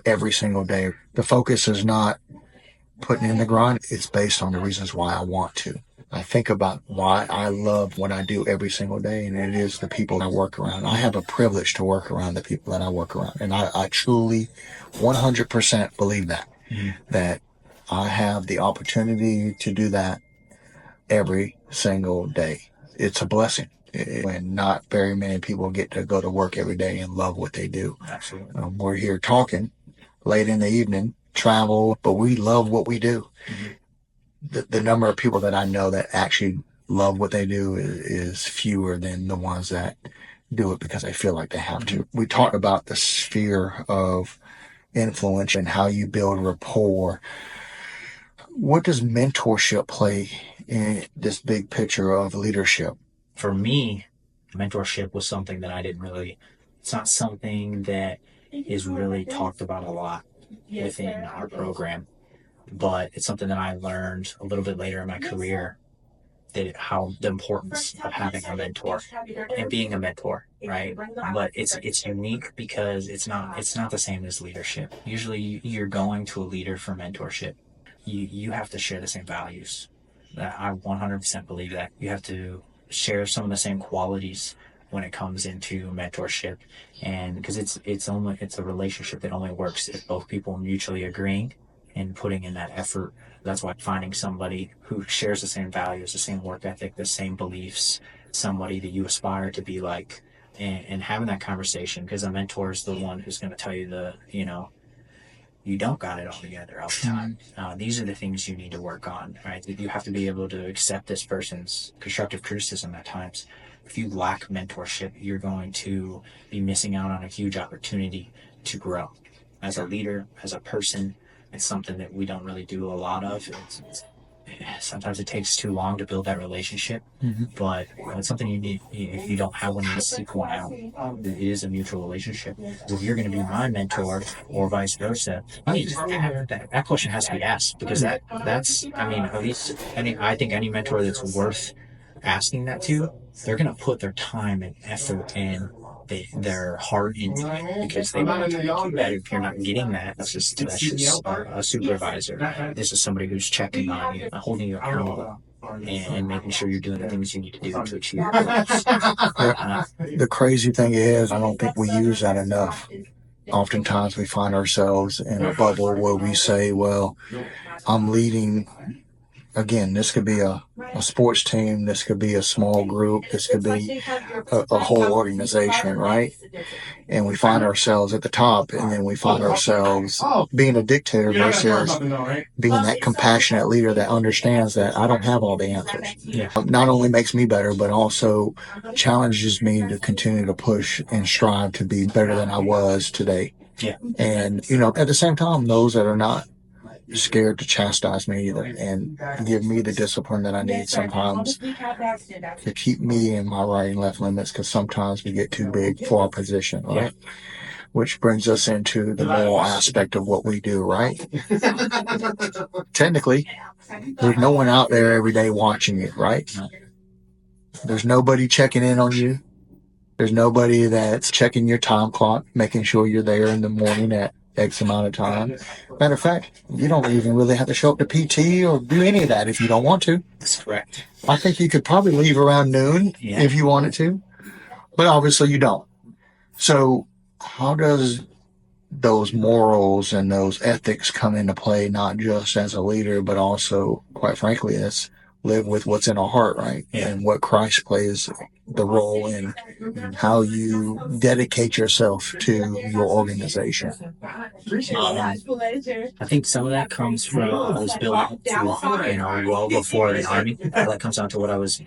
every single day. The focus is not putting in the grind. It's based on the reasons why I want to. I think about why I love what I do every single day, and it is the people I work around. I have a privilege to work around the people that I work around, and I truly 100% believe that, that I have the opportunity to do that every single day. It's a blessing. And not very many people get to go to work every day and love what they do. Absolutely. We're here talking late in the evening, travel, but we love what we do. The number of people that I know that actually love what they do is fewer than the ones that do it because they feel like they have to. We talked about the sphere of influence and how you build rapport. What does mentorship play in this big picture of leadership? For me, mentorship was something that it's not something that is really talked about a lot within our program, but it's something that I learned a little bit later in my career, the importance of having a mentor and being a mentor, right? But it's unique because it's not the same as leadership. Usually you're going to a leader for mentorship. You have to share the same values. I 100% believe that. You have to share some of the same qualities when it comes into mentorship, and because it's a relationship that only works if both people mutually agreeing and putting in that effort. That's why finding somebody who shares the same values, the same work ethic, the same beliefs, somebody that you aspire to be like, and having that conversation, because a mentor is the one who's going to tell you you don't got it all together all the time. These are the things you need to work on, right? You have to be able to accept this person's constructive criticism at times. If you lack mentorship, you're going to be missing out on a huge opportunity to grow as a leader, as a person, It's something that we don't really do a lot of. Sometimes it takes too long to build that relationship, but it's something you need. If you don't have one, you seek one out. It is a mutual relationship. If you're going to be my mentor or vice versa, that question has to be asked, because that's, I mean, at least I think any mentor that's worth asking that to, they're going to put their time and effort and their heart into it, because they want to make you better. If you're not getting that, that's just a supervisor. This is somebody who's checking on you, holding you accountable, and making sure you're doing the things you need to do to achieve your goals. The crazy thing is, I don't think we use that enough. Oftentimes we find ourselves in a bubble where we say, well, I'm leading. Again, this could be a sports team, this could be a small group, this could be a whole organization, right? And we find ourselves at the top, and then we find ourselves being a dictator versus being that compassionate leader that understands that I don't have all the answers. Yeah. Not only makes me better, but also challenges me to continue to push and strive to be better than I was today. Yeah. And, at the same time, those that are not scared to chastise me either and give me the discipline that I need sometimes to keep me in my right and left limits, because sometimes we get too big for our position, right? Yeah. Which brings us into the moral aspect of what we do, right? Technically, there's no one out there every day watching you, right? There's nobody checking in on you. There's nobody that's checking your time clock, making sure you're there in the morning at X amount of time. Matter of fact, you don't even really have to show up to PT or do any of that if you don't want to. That's correct. I think you could probably leave around noon if you wanted to, but obviously you don't. So how does those morals and those ethics come into play, not just as a leader, but also, quite frankly, as live with what's in our heart, right? Yeah. And what Christ plays the role in how you dedicate yourself to your organization. I think some of that comes from I was built to, well before the Army. That comes down to what I was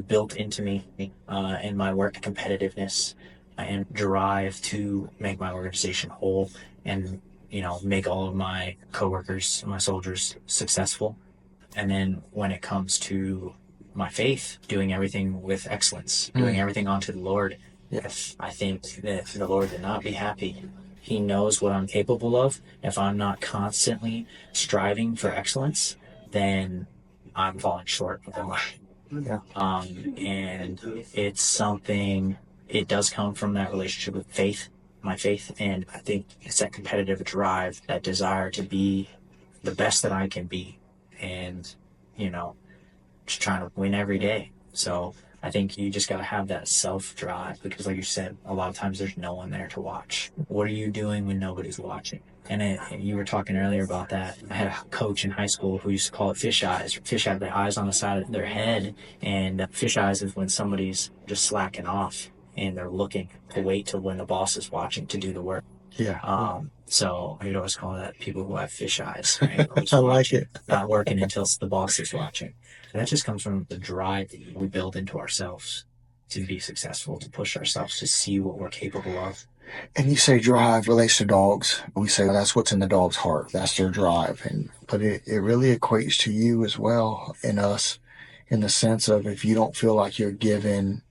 built into me in my work competitiveness and drive to make my organization whole and, make all of my coworkers, my soldiers successful. And then when it comes to my faith, doing everything with excellence, doing everything unto the Lord. If I think that the Lord would not be happy, He knows what I'm capable of. If I'm not constantly striving for excellence, then I'm falling short of the mark. Yeah. And it's something, it does come from that relationship with faith, my faith. And I think it's that competitive drive, that desire to be the best that I can be. And, just trying to win every day. So I think you just got to have that self-drive, because like you said, a lot of times there's no one there to watch. What are you doing when nobody's watching? And you were talking earlier about that. I had a coach in high school who used to call it fish eyes. Fish have their eyes on the side of their head, and fish eyes is when somebody's just slacking off and they're looking to wait till when the boss is watching to do the work. Yeah. So I'd always call that people who have fish eyes. Right? I like it. Not working until the boss is watching. And that just comes from the drive that we build into ourselves to be successful, to push ourselves, to see what we're capable of. And you say drive relates to dogs. We say that's what's in the dog's heart. That's their drive. But it really equates to you as well and us, in the sense of, if you don't feel like you're giving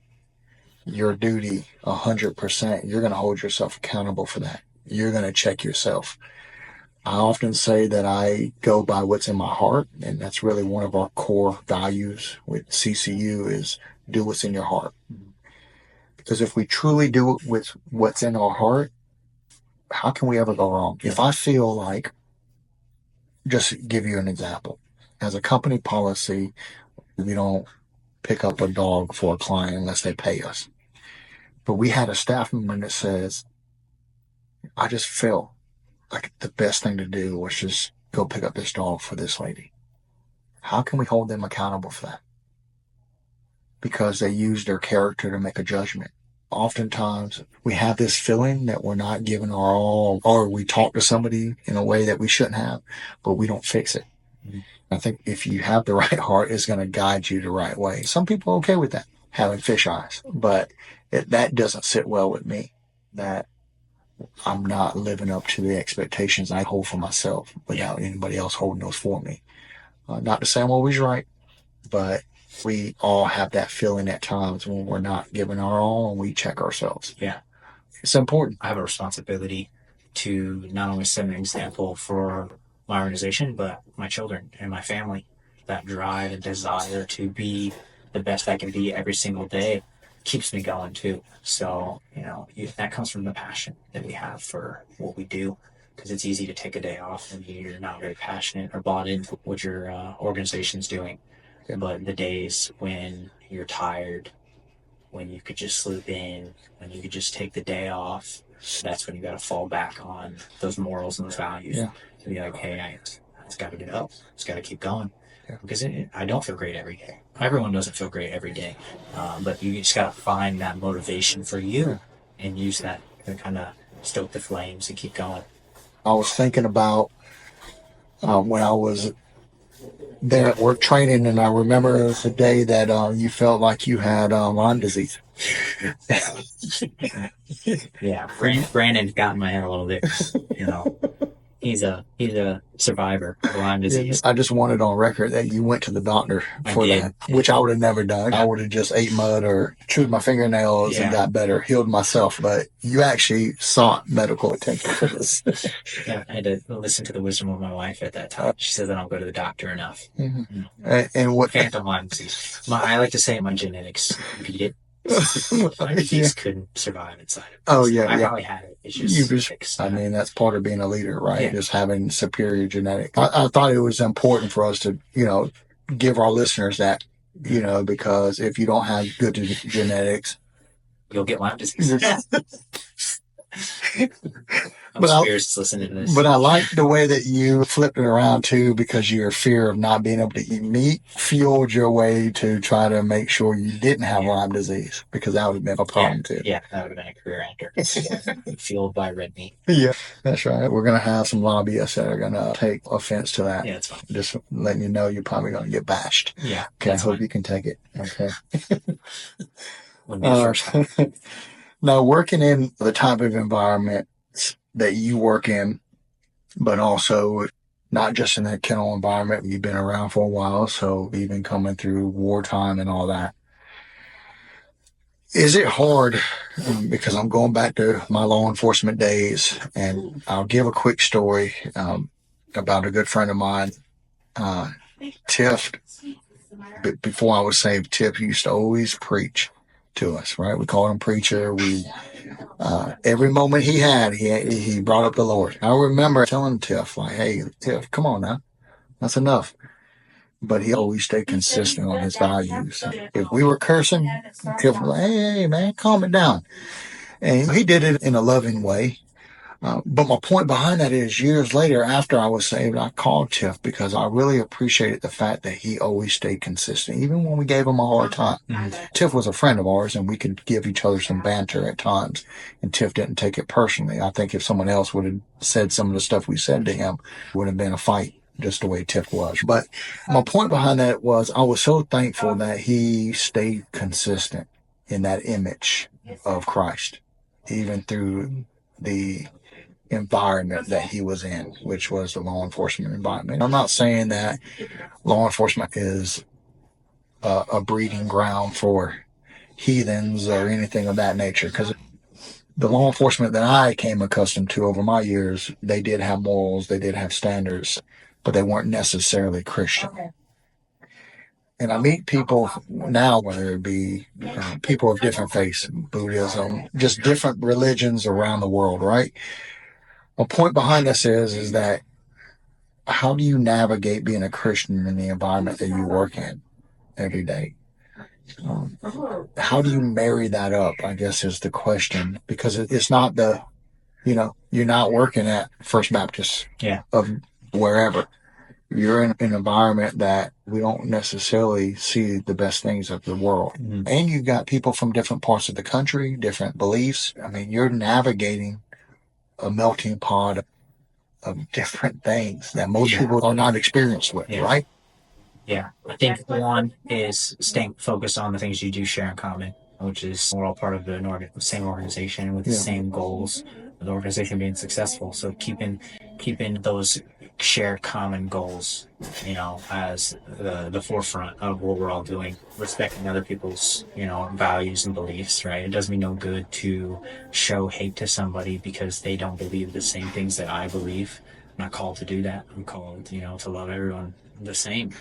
your duty 100%, you're going to hold yourself accountable for that. You're going to check yourself. I often say that I go by what's in my heart, and that's really one of our core values with CCU is do what's in your heart. Because if we truly do it with what's in our heart, how can we ever go wrong? If I feel like, just give you an example, as a company policy, we don't pick up a dog for a client unless they pay us. But we had a staff member that says, I just felt like the best thing to do was just go pick up this dog for this lady. How can we hold them accountable for that? Because they use their character to make a judgment. Oftentimes we have this feeling that we're not giving our all, or we talk to somebody in a way that we shouldn't have, but we don't fix it. Mm-hmm. I think if you have the right heart, it's going to guide you the right way. Some people are okay with that, having fish eyes, but that doesn't sit well with me. That I'm not living up to the expectations I hold for myself without anybody else holding those for me. Not to say I'm always right, but we all have that feeling at times when we're not giving our all and we check ourselves. Yeah. It's important. I have a responsibility to not only set an example for my organization, but my children and my family. That drive and desire to be the best I can be every single day keeps me going too. So, that comes from the passion that we have for what we do, because it's easy to take a day off when you're not very passionate or bought into what your organization's doing. Yeah. But the days when you're tired, when you could just sleep in, when you could just take the day off, that's when you got to fall back on those morals and those values. Yeah. To be like, hey, I just got to get up, just got to keep going. Yeah. Because I don't feel great every day. Everyone doesn't feel great every day, but you just got to find that motivation for you and use that to kind of stoke the flames and keep going. I was thinking about when I was there at work training, and I remember it was the day that you felt like you had Lyme disease. Yeah, Brandon got in my head a little bit. He's a survivor of Lyme disease. I just wanted on record that you went to the doctor for that, which I would have never done. I would have just ate mud or chewed my fingernails and got better, healed myself. But you actually sought medical attention for this. Yeah, I had to listen to the wisdom of my wife at that time. She said I don't go to the doctor enough. Mm-hmm. And what phantom Lyme disease? I like to say my genetics beat it. Lyme disease couldn't survive inside of me. Oh, yeah. I probably had it. It's just I mean, that's part of being a leader, right? Yeah. Just having superior genetics. I thought it was important for us to, give our listeners that, because if you don't have good genetics, you'll get Lyme disease. Listening to this. But I like the way that you flipped it around too, because your fear of not being able to eat meat fueled your way to try to make sure you didn't have Lyme disease, because that would have been a problem too. Yeah, that would have been a career ender. Fueled by red meat. Yeah, that's right. We're going to have some lobbyists that are going to take offense to that. Yeah, it's fine. Just letting you know you're probably going to get bashed. Yeah. Okay, I hope you can take it. Okay. Wouldn't be the first time. Now, working in the type of environment that you work in, but also not just in the kennel environment, you've been around for a while, so even coming through wartime and all that. Is it hard? Because I'm going back to my law enforcement days, and I'll give a quick story about a good friend of mine, Tiff. Before I was saved, Tiff used to always preach to us, right? We called him preacher. Every moment he had, he brought up the Lord. I remember telling Tiff, like, hey, Tiff, come on now. That's enough. But he always stayed consistent on his values. If we were cursing, Tiff was like, hey, man, calm it down. And he did it in a loving way. But my point behind that is, years later, after I was saved, I called Tiff because I really appreciated the fact that he always stayed consistent, even when we gave him a hard time. Mm-hmm. Tiff was a friend of ours, and we could give each other some banter at times, and Tiff didn't take it personally. I think if someone else would have said some of the stuff we said to him, it would have been a fight, just the way Tiff was. But my point behind that was, I was so thankful that he stayed consistent in that image of Christ, even through the environment that he was in, which was the law enforcement environment. I'm not saying that law enforcement is a breeding ground for heathens or anything of that nature, because the law enforcement that I came accustomed to over my years, they did have morals, they did have standards, but they weren't necessarily Christian. And I meet people now, whether it be people of different faiths, Buddhism, just different religions around the world, right? A point behind this is that how do you navigate being a Christian in the environment that you work in every day? How do you marry that up, I guess, is the question, because it's not you're not working at First Baptist of wherever. You're in an environment that we don't necessarily see the best things of the world. Mm-hmm. And you've got people from different parts of the country, different beliefs. I mean, you're navigating a melting pot of different things that most people are not experienced with, right? Yeah. I think one is staying focused on the things you do share in common, which is we're all part of the same organization with the same goals. the organization being successful. So keeping those shared common goals, as the forefront of what we're all doing, respecting other people's, values and beliefs, right? It does me no good to show hate to somebody because they don't believe the same things that I believe. I'm not called to do that. I'm called, to love everyone the same,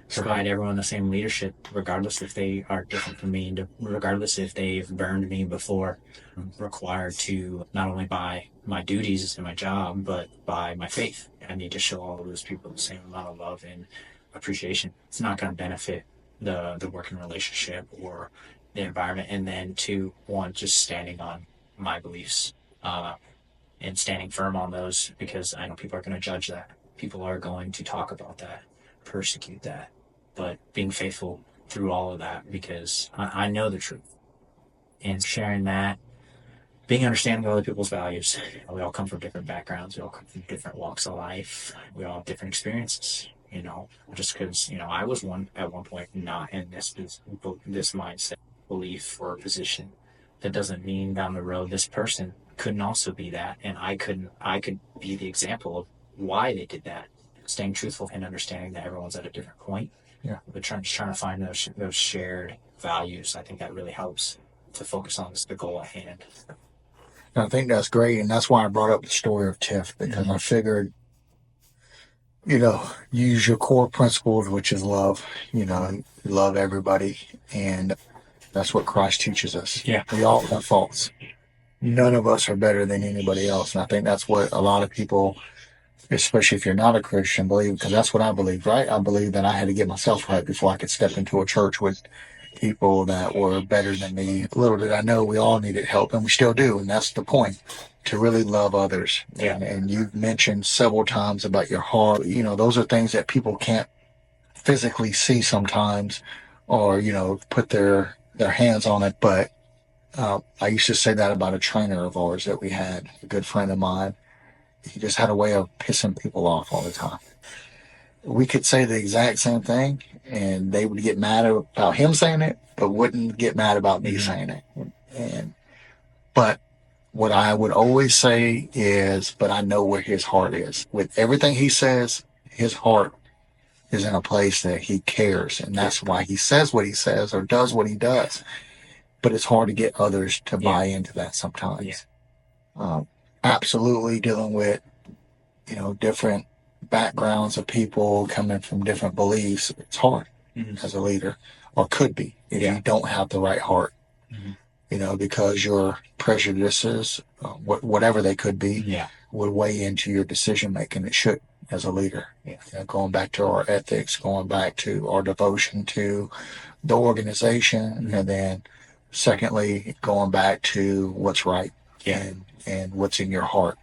provide everyone the same leadership, regardless if they are different from me, and regardless if they've burned me before. I'm required to, not only by my duties and my job, but by my faith. I need to show all of those people the same amount of love and appreciation. It's not going to benefit the working relationship or the environment. And then two, one, just standing on my beliefs, and standing firm on those, because I know people are going to judge that. People are going to talk about that, persecute that, but being faithful through all of that, because I know the truth, and sharing that, being understanding of other people's values. We all come from different backgrounds. We all come from different walks of life. We all have different experiences. Just because I was one at one point, not in this mindset, belief, or position, that doesn't mean down the road this person couldn't also be that, and I could be the example of why they did that. Staying truthful and understanding that everyone's at a different point. Yeah. But trying to find those shared values. I think that really helps to focus on the goal at hand. I think that's great, and that's why I brought up the story of Tiff, because I figured, use your core principles, which is love. Love everybody, and that's what Christ teaches us. Yeah. We all have faults. None of us are better than anybody else, and I think that's what a lot of people, especially if you're not a Christian, believe, because that's what I believe, right? I believe that I had to get myself right before I could step into a church with people that were better than me. Little did I know we all needed help, and we still do, and that's the point, to really love others. Yeah. And you've mentioned several times about your heart. Those are things that people can't physically see sometimes, or put their hands on it. But I used to say that about a trainer of ours that we had, a good friend of mine. He just had a way of pissing people off all the time. We could say the exact same thing, and they would get mad about him saying it, but wouldn't get mad about me saying it. But what I would always say is, but I know where his heart is. With everything he says, his heart is in a place that he cares, and that's why he says what he says or does what he does. But it's hard to get others to buy into that sometimes. Absolutely dealing with, different backgrounds of people coming from different beliefs. It's hard as a leader, or could be, if you don't have the right heart, because your prejudices, whatever they could be, would weigh into your decision making. It should, as a leader. Going back to our ethics, going back to our devotion to the organization, and then secondly, going back to what's right and what's in your heart.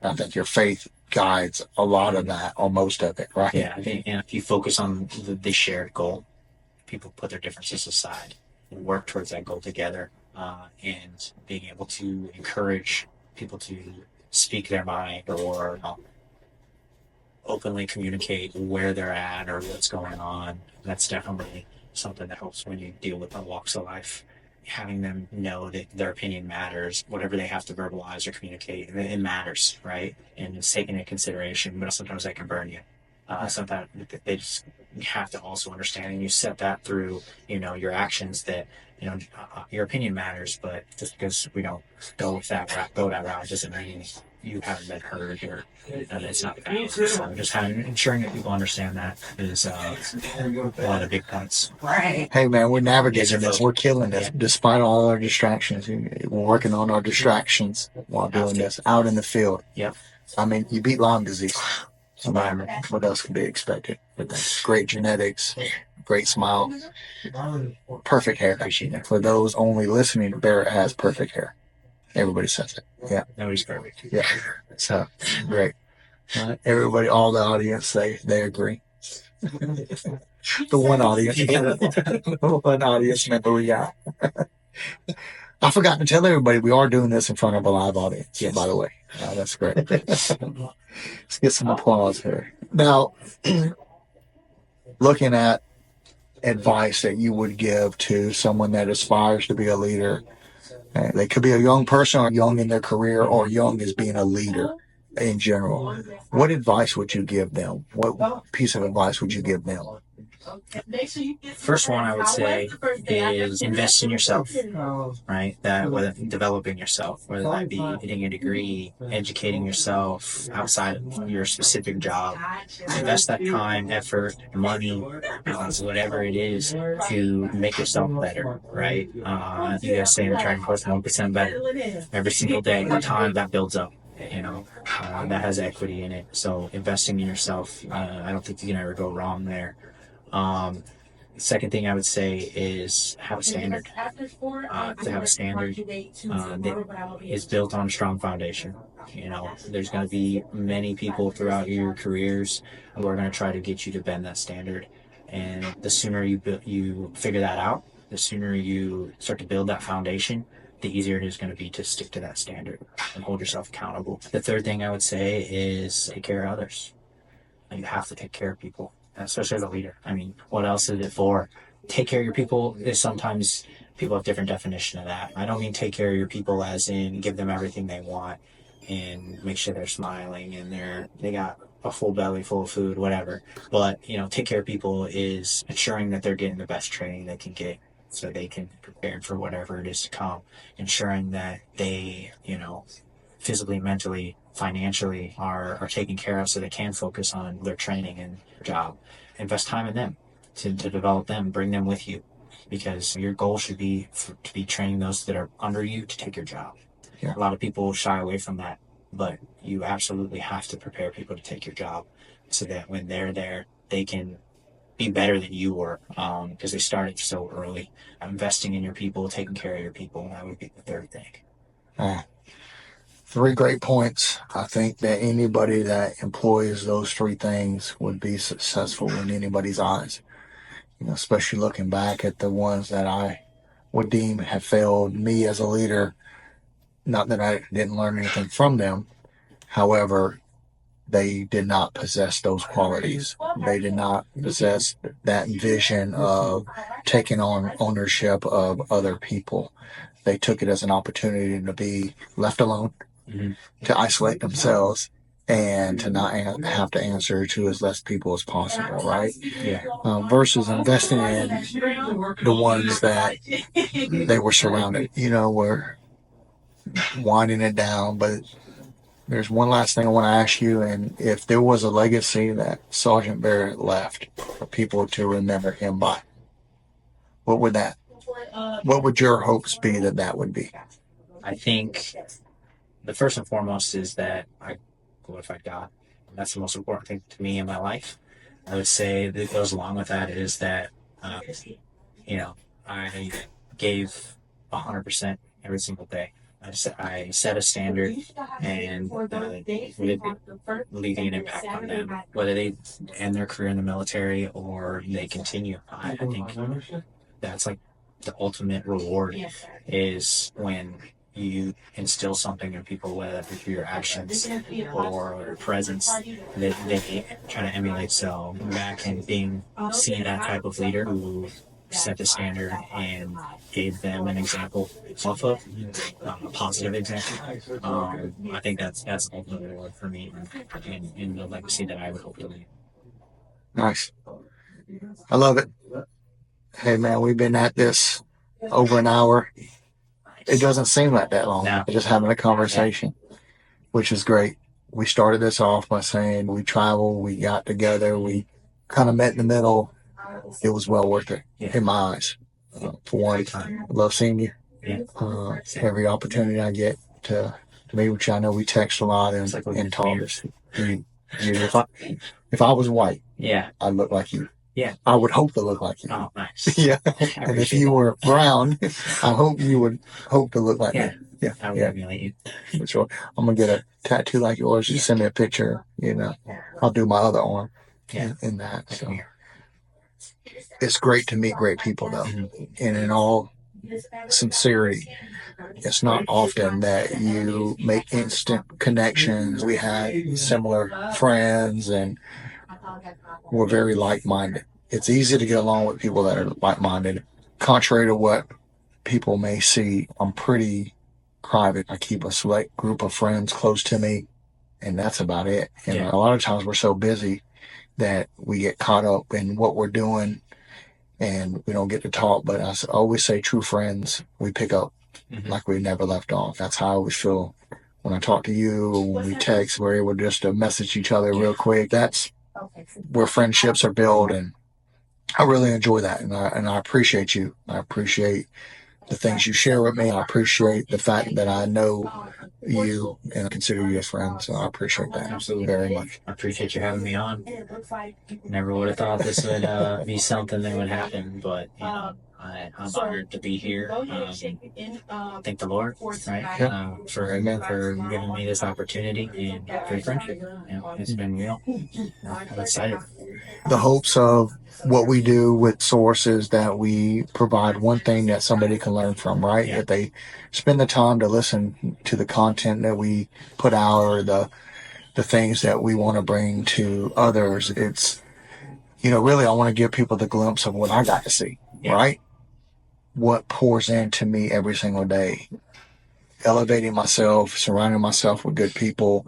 I think your faith guides a lot of that, or most of it, right? Yeah, I think, and if you focus on the shared goal, people put their differences aside and work towards that goal together, and being able to encourage people to speak their mind, or openly communicate where they're at or what's going on. That's definitely something that helps when you deal with the walks of life. Having them know that their opinion matters, whatever they have to verbalize or communicate, it matters, right? And it's taken into consideration, but sometimes that can burn you. Sometimes they just have to also understand, and you set that through, your actions, that, your opinion matters, but just because we don't go that route doesn't mean you haven't been heard, or it's not valid. So just ensuring that people understand that is one of the big points. Right. Hey man, we're navigating this. We're killing this, despite all our distractions. We're working on our distractions while doing this out in the field. Yep. I mean, you beat Lyme disease. What else could be expected? But that's great genetics, great smile, perfect hair. For those only listening, Barratt has perfect hair. Everybody says it. Yeah. Nobody's perfect. Yeah. So great. Everybody, all the audience, they agree. The one audience member we got. I forgot to tell everybody we are doing this in front of a live audience. Yes. By the way, that's great. Let's get some applause here. Now, looking at advice that you would give to someone that aspires to be a leader, They could be a young person or young in their career or young as being a leader in general. What advice would you give them? What piece of advice would you give them? First one I would say is invest in yourself, right? That whether developing yourself, whether that be getting a degree, educating yourself outside of your specific job, invest that time, effort, money, whatever it is to make yourself better, right? You guys say in the training course 1% better every single day. The time that builds up. That has equity in it. So investing in yourself, I don't think you can ever go wrong there. Second thing I would say is have a standard. To have a standard that is built on a strong foundation. There's going to be many people throughout your careers who are going to try to get you to bend that standard. And the sooner you figure that out, the sooner you start to build that foundation, the easier it is going to be to stick to that standard and hold yourself accountable. The third thing I would say is take care of others. You have to take care of people, especially as a leader. I mean, what else is it for? Take care of your people is sometimes people have different definition of that. I don't mean take care of your people as in give them everything they want and make sure they're smiling and they got a full belly full of food, whatever. But, take care of people is ensuring that they're getting the best training they can get so they can prepare for whatever it is to come. Ensuring that they, physically, mentally, financially are taken care of so they can focus on their training and job. Invest time in them to develop them, bring them with you, because your goal should be to be training those that are under you to take your job. Yeah. A lot of people shy away from that, but you absolutely have to prepare people to take your job so that when they're there, they can be better than you were because they started so early. Investing in your people, taking care of your people, that would be the third thing. 3 great points. I think that anybody that employs those 3 things would be successful in anybody's eyes. Especially looking back at the ones that I would deem have failed me as a leader. Not that I didn't learn anything from them. However, they did not possess those qualities. They did not possess that vision of taking on ownership of other people. They took it as an opportunity to be left alone, to isolate themselves, and to not have to answer to as less people as possible, right? Yeah. Versus investing in the ones that they were surrounded, were winding it down. But there's one last thing I want to ask you, and if there was a legacy that Sergeant Barratt left for people to remember him by, what would your hopes be that would be? I think the first and foremost is that I glorified God. That's the most important thing to me in my life. I would say that goes along with that is that, I gave 100% every single day. I set a standard and leaving an impact on them, whether they end their career in the military or they continue. I think that's like the ultimate reward is when you instill something in people, whether that be through your actions or your presence, that they try to emulate. So back and seeing that type of leader who set the standard and gave them an example off of a positive example. I think that's ultimately reward for me in the legacy that I would hope to leave. Nice. I love it. Hey man, we've been at this over an hour. It doesn't seem like that long. No. We're just having a conversation, which is great. We started this off by saying we traveled, we got together, we kind of met in the middle. It was well worth it in my eyes. For one, I love seeing you. Every opportunity I get to meet with you, I know we text a lot and talk. If I was white, I'd look like you. Yeah. I would hope to look like you. Oh, nice. Yeah. And if you were brown, I hope you would hope to look like me. Yeah. I would emulate you. For sure. I'm going to get a tattoo like yours. You send me a picture, I'll do my other arm in that. So it's great to meet great people though. And in all sincerity, it's not often that you make instant connections. We had similar friends and we're very like-minded. It's easy to get along with people that are like-minded, contrary to what people may see I'm pretty private. I keep a select group of friends close to me, and that's about it. And a lot of times we're so busy that we get caught up in what we're doing and we don't get to talk. But I always say true friends, we pick up like we never left off. That's how I always feel when I talk to you, or when we text, we're able just to message each other real quick. That's where friendships are built, and I really enjoy that. And I appreciate you. I appreciate the things you share with me. I appreciate the fact that I know you and I consider you a friend. So I appreciate that. Absolutely. Very much. I appreciate you having me on. Never would have thought this would be something that would happen, but I'm honored to be here. Thank the Lord, right, for giving me this opportunity and for friendship. It's been real. I'm excited. The hopes of what we do with Source is that we provide one thing that somebody can learn from, right? If they spend the time to listen to the content that we put out, or the things that we want to bring to others, it's, really I want to give people the glimpse of what I got to see, right? What pours into me every single day. Elevating myself, surrounding myself with good people,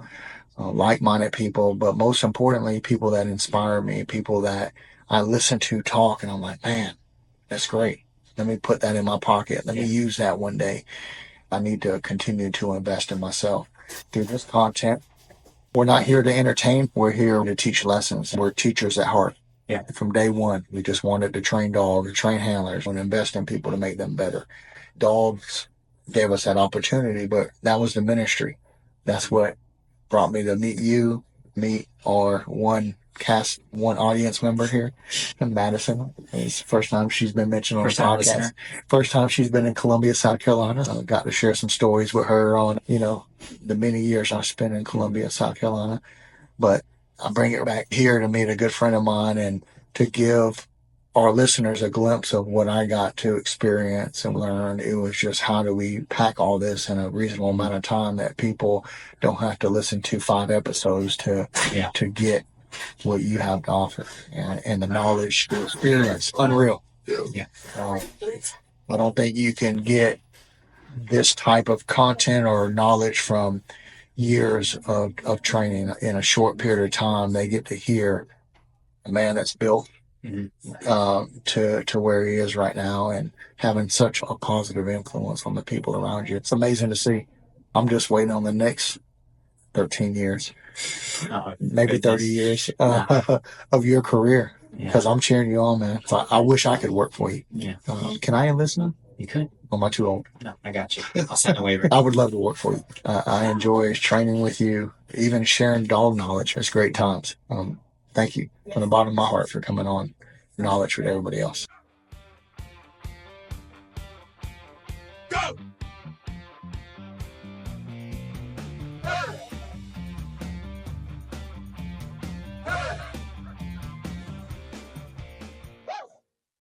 like-minded people, but most importantly, people that inspire me, people that I listen to talk and I'm like, man, that's great. Let me put that in my pocket. Let me use that one day. I need to continue to invest in myself through this content. We're not here to entertain. We're here to teach lessons. We're teachers at heart. Yeah. From day one, we just wanted to train dogs, to train handlers, and invest in people to make them better. Dogs gave us that opportunity, but that was the ministry. That's what brought me to meet our one audience member here in Madison. It's the first time she's been mentioned on the podcast. First time she's been in Columbia, South Carolina. I got to share some stories with her on, the many years I spent in Columbia, South Carolina. But I bring it back here to meet a good friend of mine and to give our listeners a glimpse of what I got to experience and learn. It was just, how do we pack all this in a reasonable amount of time that people don't have to listen to 5 episodes to get what you have to offer, and the knowledge, the experience. Unreal. Yeah. I don't think you can get this type of content or knowledge from years of training in a short period of time. They get to hear a man that's built to where he is right now and having such a positive influence on the people around you. It's amazing to see. I'm just waiting on the next 13 years, maybe 30 years of your career, because I'm cheering you on, man. So I wish I could work for you. Yeah. Can I enlist now? You could. Or am I too old? No, I got you. I'll send a waiver. I would love to work for you. I enjoy training with you, even sharing dog knowledge. It's great times. Thank you from the bottom of my heart for coming on knowledge with everybody else.